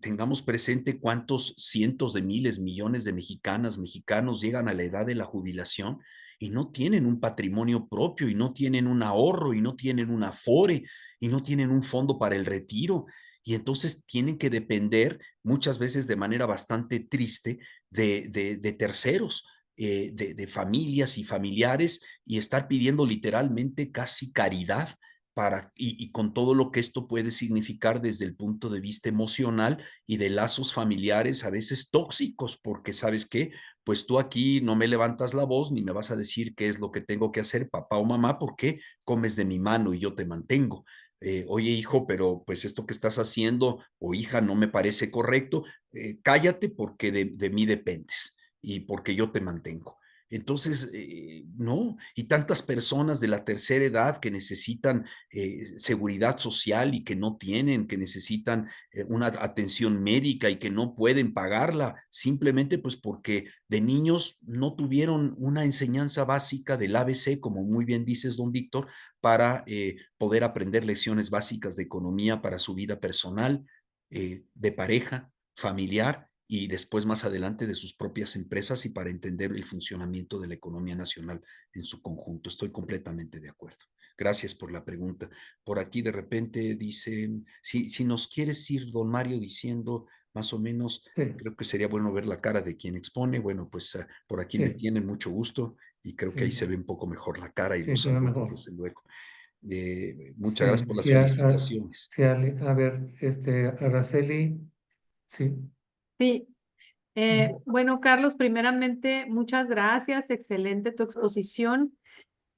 Tengamos presente cuántos cientos de miles, millones de mexicanas, mexicanos llegan a la edad de la jubilación y no tienen un patrimonio propio y no tienen un ahorro y no tienen un afore y no tienen un fondo para el retiro y entonces tienen que depender muchas veces de manera bastante triste de terceros, de familias y familiares y estar pidiendo literalmente casi caridad y con todo lo que esto puede significar desde el punto de vista emocional y de lazos familiares a veces tóxicos, porque sabes qué, pues tú aquí no me levantas la voz ni me vas a decir qué es lo que tengo que hacer, papá o mamá, porque comes de mi mano y yo te mantengo. oye hijo, pero pues esto que estás haciendo o hija no me parece correcto, cállate porque de mí dependes y porque yo te mantengo. Entonces, no, y tantas personas de la tercera edad que necesitan seguridad social y que no tienen, que necesitan una atención médica y que no pueden pagarla, simplemente pues porque de niños no tuvieron una enseñanza básica del ABC, como muy bien dices, don Víctor, para poder aprender lecciones básicas de economía para su vida personal, de pareja, familiar y después más adelante de sus propias empresas y para entender el funcionamiento de la economía nacional en su conjunto. Estoy completamente de acuerdo. Gracias por la pregunta. Por aquí de repente dicen, si nos quieres ir, don Mario, diciendo más o menos, Sí, creo que sería bueno ver la cara de quien expone. Bueno, pues por aquí me sí, tienen mucho gusto y creo que ahí se sí, ve un poco mejor la cara y sí, los se ve saludos, mejor. desde luego. Muchas gracias Sí, por las sí, felicitaciones. sí, a ver, Araceli, sí. Sí, bueno, Carlos, primeramente, muchas gracias, excelente tu exposición.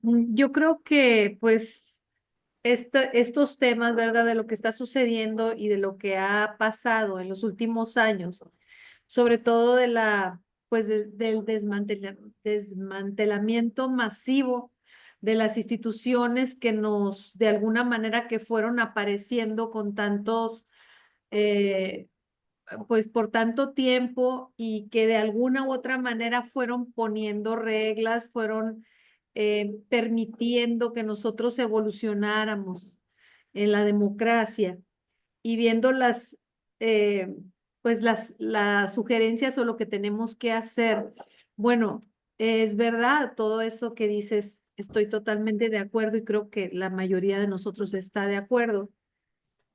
Yo creo que, pues, estos temas, ¿verdad? De lo que está sucediendo y de lo que ha pasado en los últimos años, sobre todo de pues, del desmantelamiento masivo de las instituciones que de alguna manera, que fueron apareciendo con tantos, pues por tanto tiempo y que de alguna u otra manera fueron poniendo reglas, fueron permitiendo que nosotros evolucionáramos en la democracia y viendo eh, pues las sugerencias o lo que tenemos que hacer. Bueno, es verdad, todo eso que dices, estoy totalmente de acuerdo y creo que la mayoría de nosotros está de acuerdo,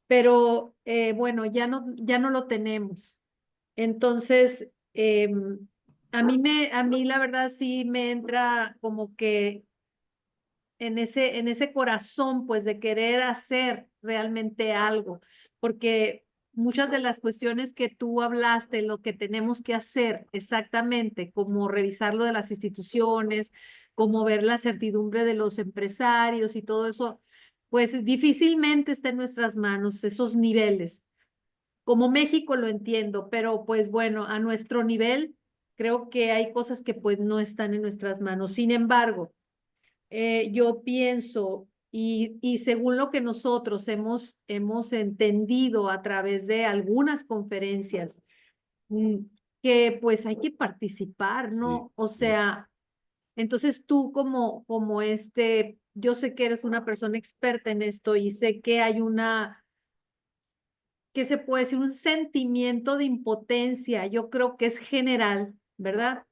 pero bueno, ya no lo tenemos. Entonces, a mí la verdad sí me entra como que en ese corazón, pues, de querer hacer realmente algo, porque muchas de las cuestiones que tú hablaste, lo que tenemos que hacer exactamente, como revisar lo de las instituciones, como ver la certidumbre de los empresarios y todo eso, pues difícilmente está en nuestras manos esos niveles. Como México lo entiendo, pero pues bueno, a nuestro nivel creo que hay cosas que pues no están en nuestras manos. Sin embargo, yo pienso y según lo que nosotros hemos entendido a través de algunas conferencias, mm, que pues hay que participar, Sí, ¿no? O sí, sea, entonces tú como yo sé que eres una persona experta en esto y sé que hay que se puede decir un sentimiento de impotencia, yo creo que es general, ¿verdad?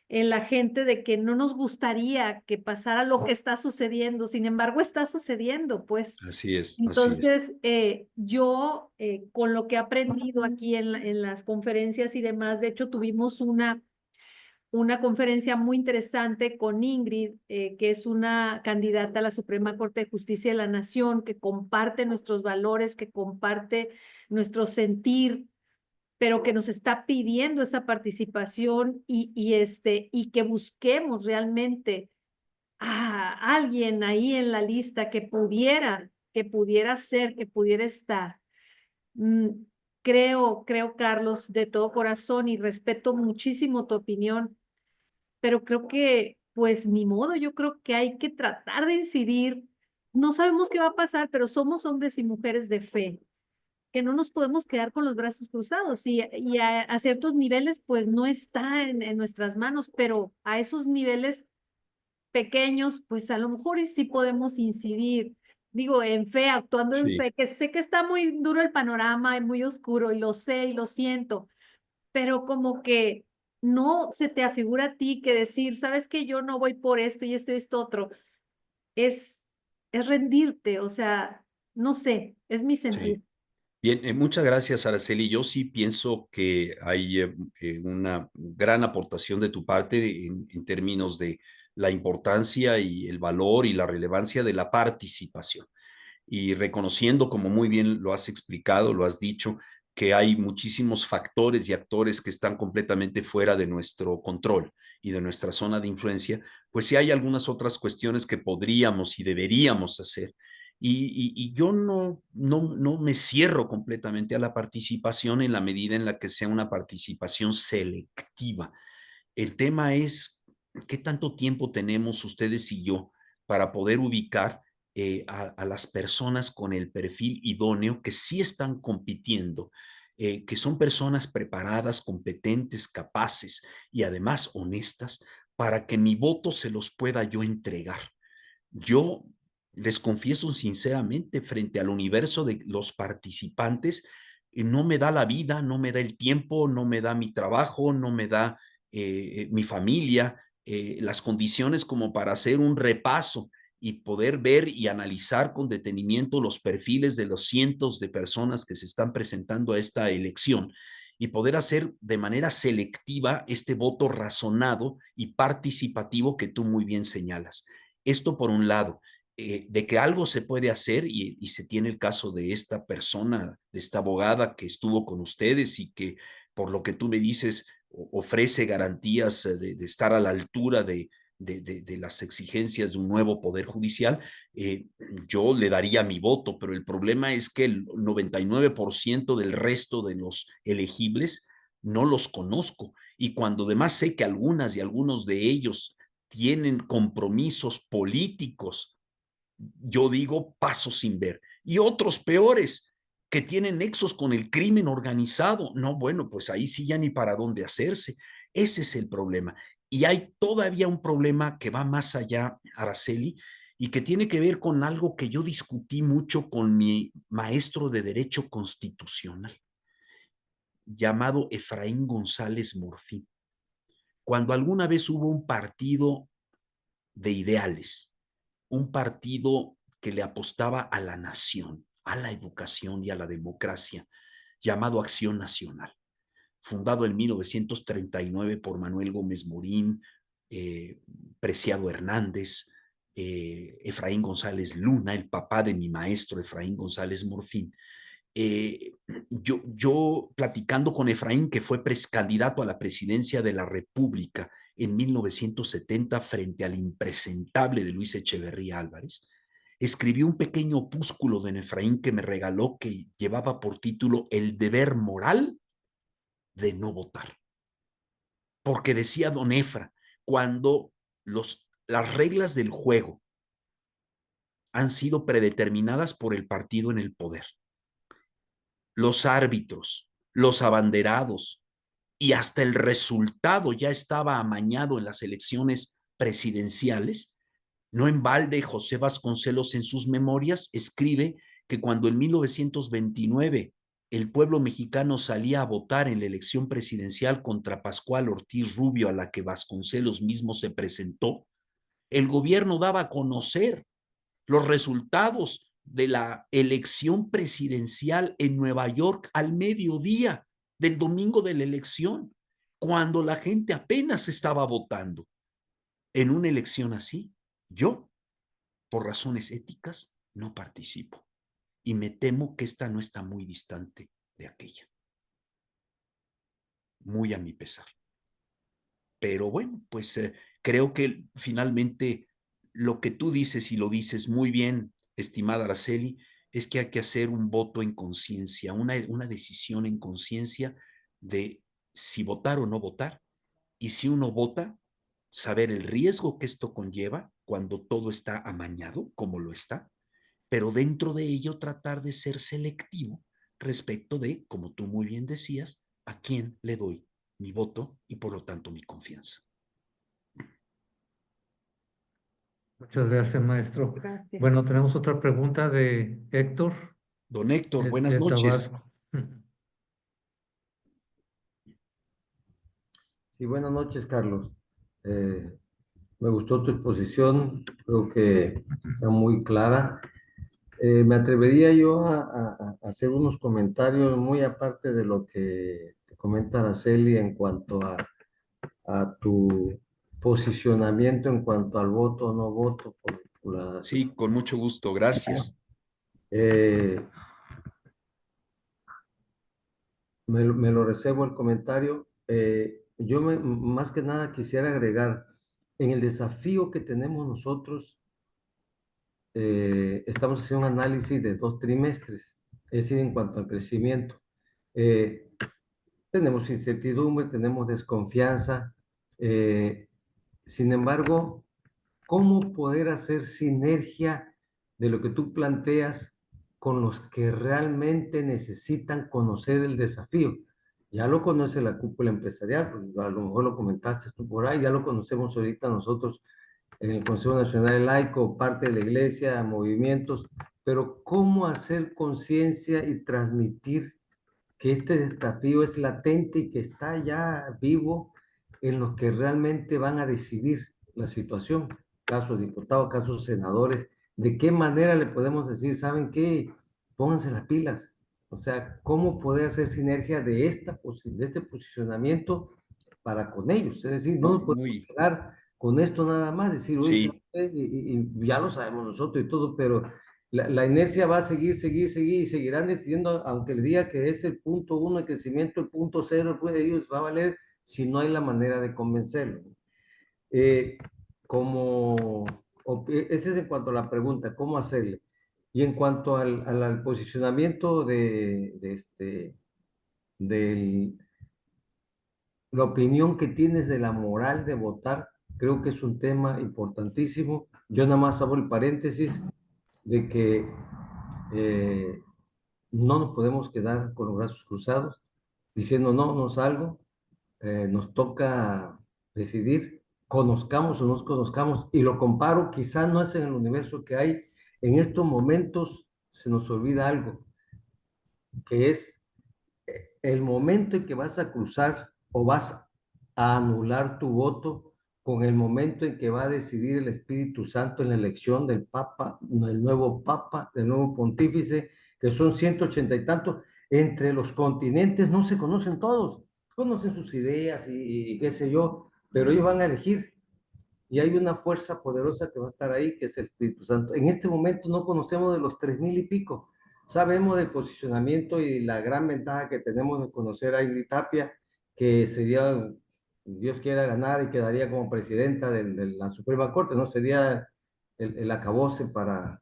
En la gente de que no nos gustaría que pasara lo que está sucediendo, sin embargo está sucediendo, pues. así es, así es. Entonces, yo con lo que he aprendido aquí en las conferencias y demás, de hecho tuvimos una conferencia muy interesante con Ingrid, que es una candidata a la Suprema Corte de Justicia de la Nación, que comparte nuestros valores, que comparte nuestro sentir, pero que nos está pidiendo esa participación y que busquemos realmente a alguien ahí en la lista que pudiera ser, que pudiera estar. Mm, creo, Carlos, de todo corazón y respeto muchísimo tu opinión, pero creo que, pues ni modo, yo creo que hay que tratar de incidir. No sabemos qué va a pasar, pero somos hombres y mujeres de fe, que no nos podemos quedar con los brazos cruzados y a ciertos niveles, pues no está en nuestras manos, pero a esos niveles pequeños, pues a lo mejor y sí podemos incidir. Digo, en fe, actuando en Sí, fe, que sé que está muy duro el panorama y muy oscuro, y lo sé y lo siento, pero como que no se te afigura a ti que decir, sabes que yo no voy por esto y esto otro, es, es rendirte, o sea, no sé, es mi sí. sentir. Bien, muchas gracias, Araceli. Yo sí pienso que hay una gran aportación de tu parte en términos de la importancia y el valor y la relevancia de la participación. Y reconociendo, como muy bien lo has explicado, lo has dicho, que hay muchísimos factores y actores que están completamente fuera de nuestro control y de nuestra zona de influencia, pues sí hay algunas otras cuestiones que podríamos y deberíamos hacer Y yo no me cierro completamente a la participación en la medida en la que sea una participación selectiva. El tema es qué tanto tiempo tenemos ustedes y yo para poder ubicar a las personas con el perfil idóneo que sí están compitiendo, que son personas preparadas, competentes, capaces y además honestas para que mi voto se los pueda yo entregar. Yo les confieso sinceramente, frente al universo de los participantes, no me da la vida, no me da el tiempo, no me da mi trabajo, no me da mi familia, las condiciones como para hacer un repaso y poder ver y analizar con detenimiento los perfiles de los cientos de personas que se están presentando a esta elección y poder hacer de manera selectiva este voto razonado y participativo que tú muy bien señalas. Esto por un lado, de que algo se puede hacer y se tiene el caso de esta persona, de esta abogada que estuvo con ustedes y que por lo que tú me dices ofrece garantías de estar a la altura de las exigencias de un nuevo poder judicial, yo le daría mi voto, pero el problema es que el 99% del resto de los elegibles no los conozco y cuando además sé que algunas y algunos de ellos tienen compromisos políticos, yo digo paso sin ver. Y otros peores, que tienen nexos con el crimen organizado. No, bueno, pues ahí sí ya ni para dónde hacerse. Ese es el problema. Y hay todavía un problema que va más allá, Araceli, y que tiene que ver con algo que yo discutí mucho con mi maestro de Derecho Constitucional, llamado Efraín González Morfín. Cuando alguna vez hubo un partido de ideales, un partido que le apostaba a la nación, a la educación y a la democracia, llamado Acción Nacional, fundado en 1939 por Manuel Gómez Morín, Preciado Hernández, Efraín González Luna, el papá de mi maestro Efraín González Morfín. Yo platicando con Efraín, que fue candidato a la presidencia de la República en 1970 frente al impresentable de Luis Echeverría Álvarez, escribió un pequeño opúsculo de Efraín que me regaló que llevaba por título El deber moral de no votar. Porque decía don Efra, cuando las reglas del juego han sido predeterminadas por el partido en el poder, los árbitros, los abanderados y hasta el resultado ya estaba amañado en las elecciones presidenciales, no en balde José Vasconcelos en sus memorias escribe que cuando en 1929 el pueblo mexicano salía a votar en la elección presidencial contra Pascual Ortiz Rubio, a la que Vasconcelos mismo se presentó, el gobierno daba a conocer los resultados de la elección presidencial en Nueva York al mediodía del domingo de la elección, cuando la gente apenas estaba votando. En una elección así, yo, por razones éticas, no participo. Y me temo que esta no está muy distante de aquella. Muy a mi pesar. Pero bueno, pues creo que finalmente lo que tú dices y lo dices muy bien, estimada Araceli, es que hay que hacer un voto en conciencia, una decisión en conciencia de si votar o no votar. Y si uno vota, saber el riesgo que esto conlleva cuando todo está amañado, como lo está, pero dentro de ello tratar de ser selectivo respecto de, como tú muy bien decías, a quién le doy mi voto y por lo tanto mi confianza. Muchas gracias, maestro. Gracias. Bueno, tenemos otra pregunta de Héctor, Don Héctor, buenas de noches. Tabasco. Sí, buenas noches, Carlos. Me gustó tu exposición, creo que está muy clara. Me atrevería yo a hacer unos comentarios muy aparte de lo que te comenta Araceli en cuanto a tu posicionamiento en cuanto al voto o no voto por la... Sí, con mucho gusto, gracias. Me lo reservo el comentario. Yo más que nada quisiera agregar en el desafío que tenemos nosotros estamos haciendo un análisis de 2 trimestres, es decir, en cuanto al crecimiento. Eh, Tenemos incertidumbre, tenemos desconfianza. Sin embargo, ¿cómo poder hacer sinergia de lo que tú planteas con los que realmente necesitan conocer el desafío? Ya lo conoce la cúpula empresarial, pues, a lo mejor lo comentaste tú por ahí, ya lo conocemos ahorita nosotros en el Consejo Nacional Laico, parte de la iglesia, movimientos, pero ¿cómo hacer conciencia y transmitir que este desafío es latente y que está ya vivo en los que realmente van a decidir la situación? Casos diputados, casos senadores, ¿de qué manera le podemos decir, saben qué? Pónganse las pilas. O sea, ¿cómo poder hacer sinergia de este posicionamiento para con ellos? Es decir, no nos podemos Muy, quedar con esto nada más, decir, oye, sí, y ya lo sabemos nosotros y todo, pero la inercia va a seguir, seguir, seguir y seguirán decidiendo, aunque le diga que es el punto 1 de crecimiento, el punto 0, pues ellos va a valer si no hay la manera de convencerlo. Eh, como, ese es en cuanto a la pregunta, ¿cómo hacerle? Y en cuanto al posicionamiento de la opinión que tienes de la moral de votar, creo que es un tema importantísimo. Yo nada más abro el paréntesis de que eh, no nos podemos quedar con los brazos cruzados diciendo no, no salgo, nos toca decidir, conozcamos o no conozcamos, y lo comparo, quizá no es en el universo que hay, en estos momentos se nos olvida algo, que es el momento en que vas a cruzar o vas a anular tu voto con el momento en que va a decidir el Espíritu Santo en la elección del Papa, del nuevo pontífice, que son 180 y tantos. Entre los continentes no se conocen todos, conocen sus ideas y qué sé yo, pero ellos van a elegir y hay una fuerza poderosa que va a estar ahí, que es el Espíritu Santo. En este momento no conocemos de los 3000 y pico. Sabemos del posicionamiento y la gran ventaja que tenemos de conocer a Ingrid Tapia, que sería, Dios quiera ganar y quedaría como presidenta de la Suprema Corte, ¿no? Sería el acabose para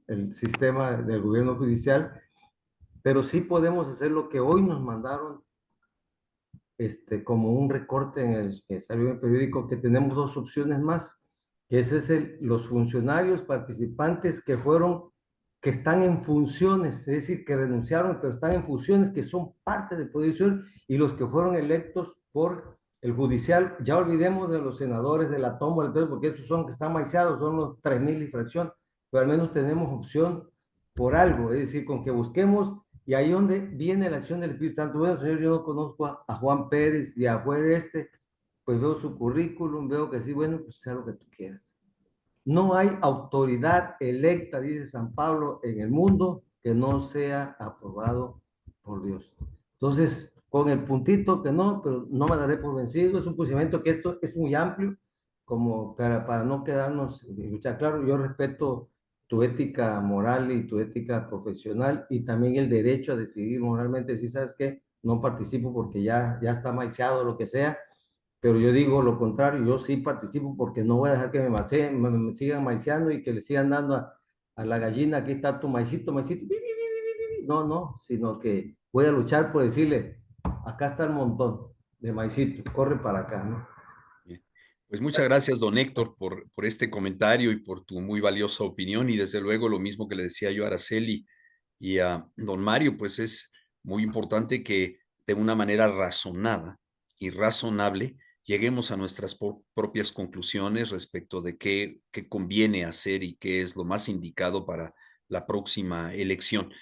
el sistema del gobierno judicial, pero sí podemos hacer lo que hoy nos mandaron como un recorte en el que salió en el periódico, que tenemos 2 opciones más, que ese es los funcionarios participantes que están en funciones, es decir, que renunciaron, pero están en funciones, que son parte del Poder Judicial, y los que fueron electos por el judicial. Ya olvidemos de los senadores, de la tómbola, porque esos son que están maiciados, son los 3000 y fracción, pero al menos tenemos opción por algo, es decir, con que busquemos. Y ahí donde viene la acción del Espíritu Santo. Bueno, Señor, yo no conozco a Juan Pérez y a Juan pues veo su currículum, veo que sí, bueno, pues sea lo que tú quieras. No hay autoridad electa, dice San Pablo, en el mundo que no sea aprobado por Dios. Entonces, con el puntito que no, pero no me daré por vencido, es un posicionamiento que esto es muy amplio, como para no quedarnos en luchar. Claro, yo respeto tu ética moral y tu ética profesional y también el derecho a decidir moralmente si sabes que no participo porque ya está maiciado lo que sea, pero yo digo lo contrario, yo sí participo porque no voy a dejar que me sigan maiciando y que le sigan dando a la gallina, aquí está tu maicito, maicito, no, no, sino que voy a luchar por decirle, acá está el montón de maicito, corre para acá, ¿no? bien. Pues muchas gracias, don Héctor, por este comentario y por tu muy valiosa opinión. Y desde luego lo mismo que le decía yo a Araceli y a don Mario, pues es muy importante que de una manera razonada y razonable lleguemos a nuestras propias conclusiones respecto de qué conviene hacer y qué es lo más indicado para la próxima elección.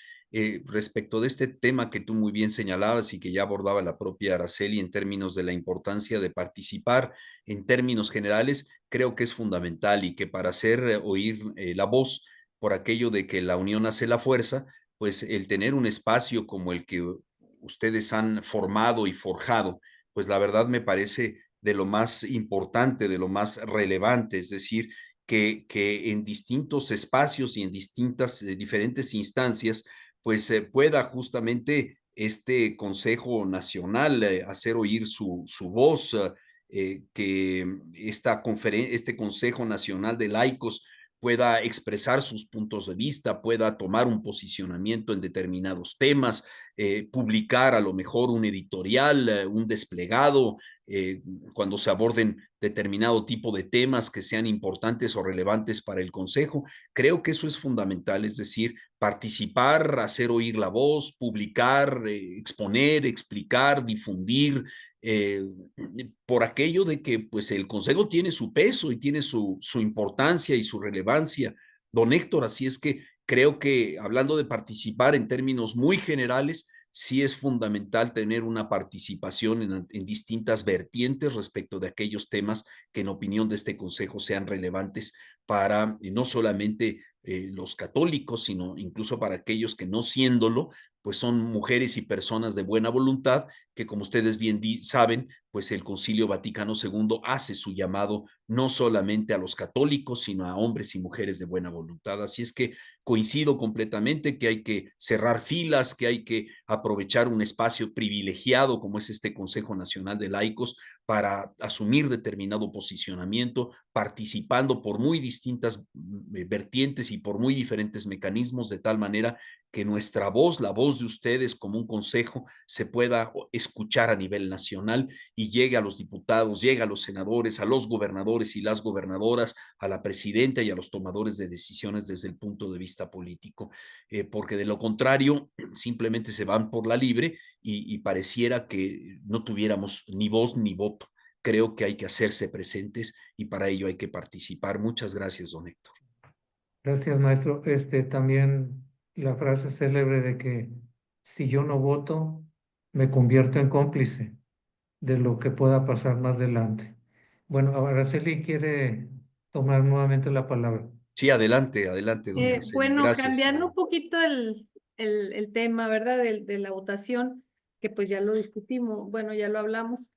Respecto de este tema que tú muy bien señalabas y que ya abordaba la propia Araceli en términos de la importancia de participar en términos generales, creo que es fundamental y que para hacer oír la voz por aquello de que la unión hace la fuerza, pues el tener un espacio como el que ustedes han formado y forjado, pues la verdad me parece de lo más importante, de lo más relevante, es decir, que en distintos espacios y en distintas, diferentes instancias, pues pueda justamente este Consejo Nacional hacer oír su voz, que este Consejo Nacional de Laicos pueda expresar sus puntos de vista, pueda tomar un posicionamiento en determinados temas, publicar a lo mejor un editorial, un desplegado, cuando se aborden determinado tipo de temas que sean importantes o relevantes para el Consejo. Creo que eso es fundamental, es decir, participar, hacer oír la voz, publicar, exponer, explicar, difundir, eh, por aquello de que pues el Consejo tiene su peso y tiene su importancia y su relevancia, don Héctor, así es que creo que hablando de participar en términos muy generales, sí es fundamental tener una participación en distintas vertientes respecto de aquellos temas que en opinión de este Consejo sean relevantes para no solamente los católicos, sino incluso para aquellos que no siéndolo, pues son mujeres y personas de buena voluntad, que como ustedes bien saben, pues el Concilio Vaticano II hace su llamado no solamente a los católicos, sino a hombres y mujeres de buena voluntad. Así es que coincido completamente que hay que cerrar filas, que hay que aprovechar un espacio privilegiado como es este Consejo Nacional de Laicos para asumir determinado posicionamiento, participando por muy distintas vertientes y por muy diferentes mecanismos, de tal manera que nuestra voz, la voz de ustedes como un consejo, se pueda escuchar a nivel nacional y llegue a los diputados, llegue a los senadores, a los gobernadores y las gobernadoras, a la presidenta y a los tomadores de decisiones desde el punto de vista político, porque de lo contrario simplemente se van por la libre y pareciera que no tuviéramos ni voz ni voto. Creo que hay que hacerse presentes y para ello hay que participar. Muchas gracias, don Héctor. Gracias, maestro. También la frase célebre de que si yo no voto, me convierto en cómplice de lo que pueda pasar más adelante. Bueno, ahora Araceli quiere tomar nuevamente la palabra. Sí, adelante, adelante, doña Araceli. Bueno, Gracias. cambiando un poquito el tema, ¿verdad? De la votación, que pues ya lo discutimos, bueno, ya lo hablamos.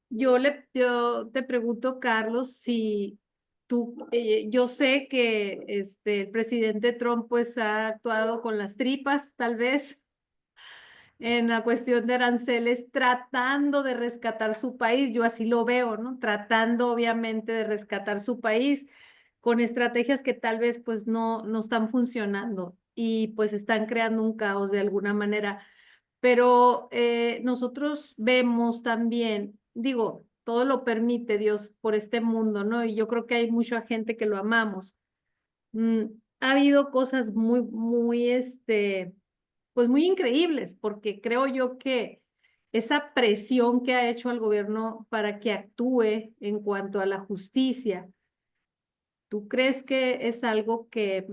Yo te pregunto, Carlos, si tú, yo sé que el presidente Trump pues ha actuado con las tripas, tal vez, en la cuestión de aranceles, tratando de rescatar su país, yo así lo veo, ¿no? Tratando obviamente de rescatar su país con estrategias que tal vez pues no están funcionando y pues están creando un caos de alguna manera. Pero nosotros vemos también, digo, todo lo permite Dios por este mundo, ¿no? Y yo creo que hay mucha gente que lo amamos. Ha habido cosas muy, pues muy increíbles, porque creo yo que esa presión que ha hecho al gobierno para que actúe en cuanto a la justicia, ¿tú crees que es algo que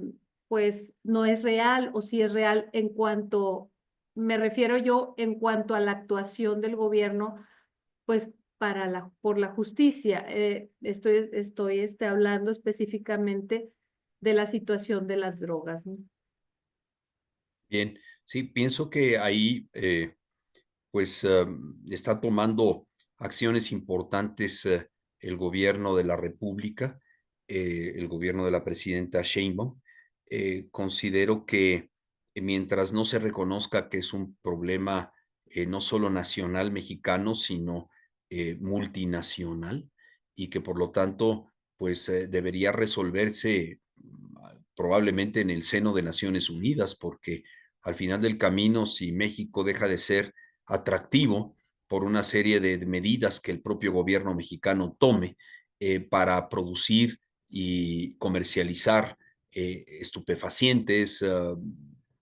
pues no es real o si es real en cuanto, me refiero yo en cuanto a la actuación del gobierno, pues por la justicia? Estoy hablando específicamente de la situación de las drogas, ¿no? Bien, sí, pienso que ahí pues está tomando acciones importantes el gobierno de la República, el gobierno de la presidenta Sheinbaum. Considero que mientras no se reconozca que es un problema no solo nacional mexicano, sino multinacional, y que por lo tanto pues debería resolverse probablemente en el seno de Naciones Unidas, porque al final del camino, si México deja de ser atractivo por una serie de medidas que el propio gobierno mexicano tome para producir y comercializar estupefacientes,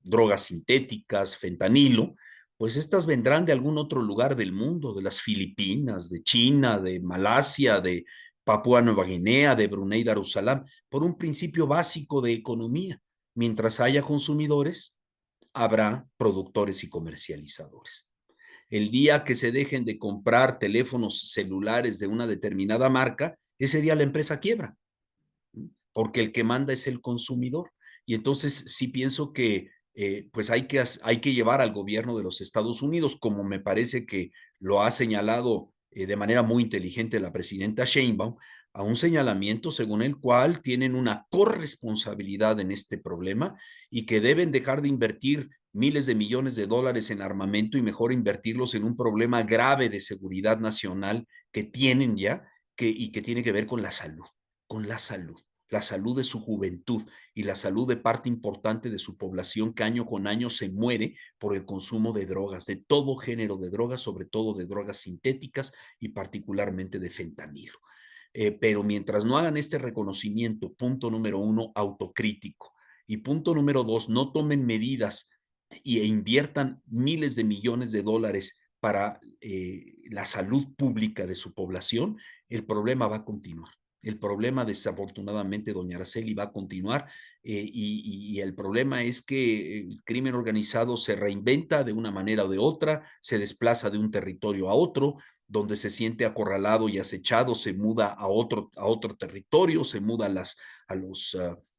drogas sintéticas, fentanilo, pues estas vendrán de algún otro lugar del mundo, de las Filipinas, de China, de Malasia, de Papúa Nueva Guinea, de Brunei Darussalam, por un principio básico de economía. Mientras haya consumidores, habrá productores y comercializadores. El día que se dejen de comprar teléfonos celulares de una determinada marca, ese día la empresa quiebra, porque el que manda es el consumidor. Y entonces sí pienso que pues hay que llevar al gobierno de los Estados Unidos, como me parece que lo ha señalado de manera muy inteligente la presidenta Sheinbaum, a un señalamiento según el cual tienen una corresponsabilidad en este problema y que deben dejar de invertir miles de millones de dólares en armamento y mejor invertirlos en un problema grave de seguridad nacional que tienen ya y que tiene que ver con la salud, con la salud. la salud de su juventud y la salud de parte importante de su población que año con año se muere por el consumo de drogas, de todo género de drogas, sobre todo de drogas sintéticas y particularmente de fentanilo. Pero mientras no hagan este reconocimiento, punto número 1, autocrítico, y punto número 2, no tomen medidas e inviertan miles de millones de dólares para la salud pública de su población, el problema va a continuar. El problema, desafortunadamente, doña Araceli, va a continuar y el problema es que el crimen organizado se reinventa de una manera o de otra, se desplaza de un territorio a otro, donde se siente acorralado y acechado, se muda a otro territorio, se muda a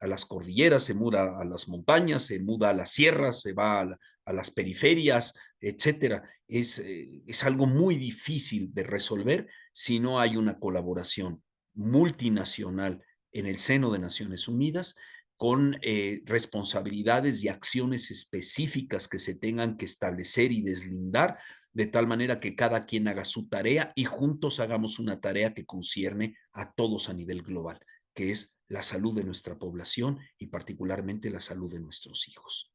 las cordilleras, se muda a las montañas, se muda a las sierras, se va a las periferias, etcétera. Es algo muy difícil de resolver si no hay una colaboración multinacional en el seno de Naciones Unidas con responsabilidades y acciones específicas que se tengan que establecer y deslindar de tal manera que cada quien haga su tarea y juntos hagamos una tarea que concierne a todos a nivel global, que es la salud de nuestra población y particularmente la salud de nuestros hijos.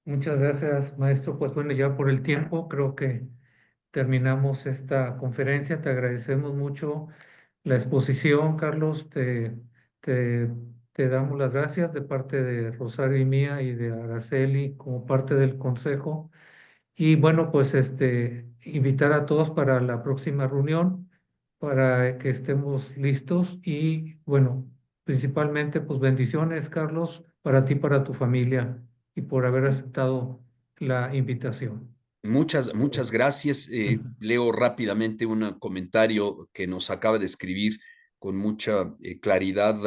Muchas gracias, maestro. Pues bueno, ya por el tiempo creo que terminamos esta conferencia. Te agradecemos mucho la exposición, Carlos. Te, te damos las gracias de parte de Rosario y mía y de Araceli como parte del consejo. Y bueno, pues invitar a todos para la próxima reunión, para que estemos listos y bueno, principalmente pues bendiciones, Carlos, para ti, para tu familia y por haber aceptado la invitación. Muchas gracias. Leo rápidamente un comentario que nos acaba de escribir con mucha claridad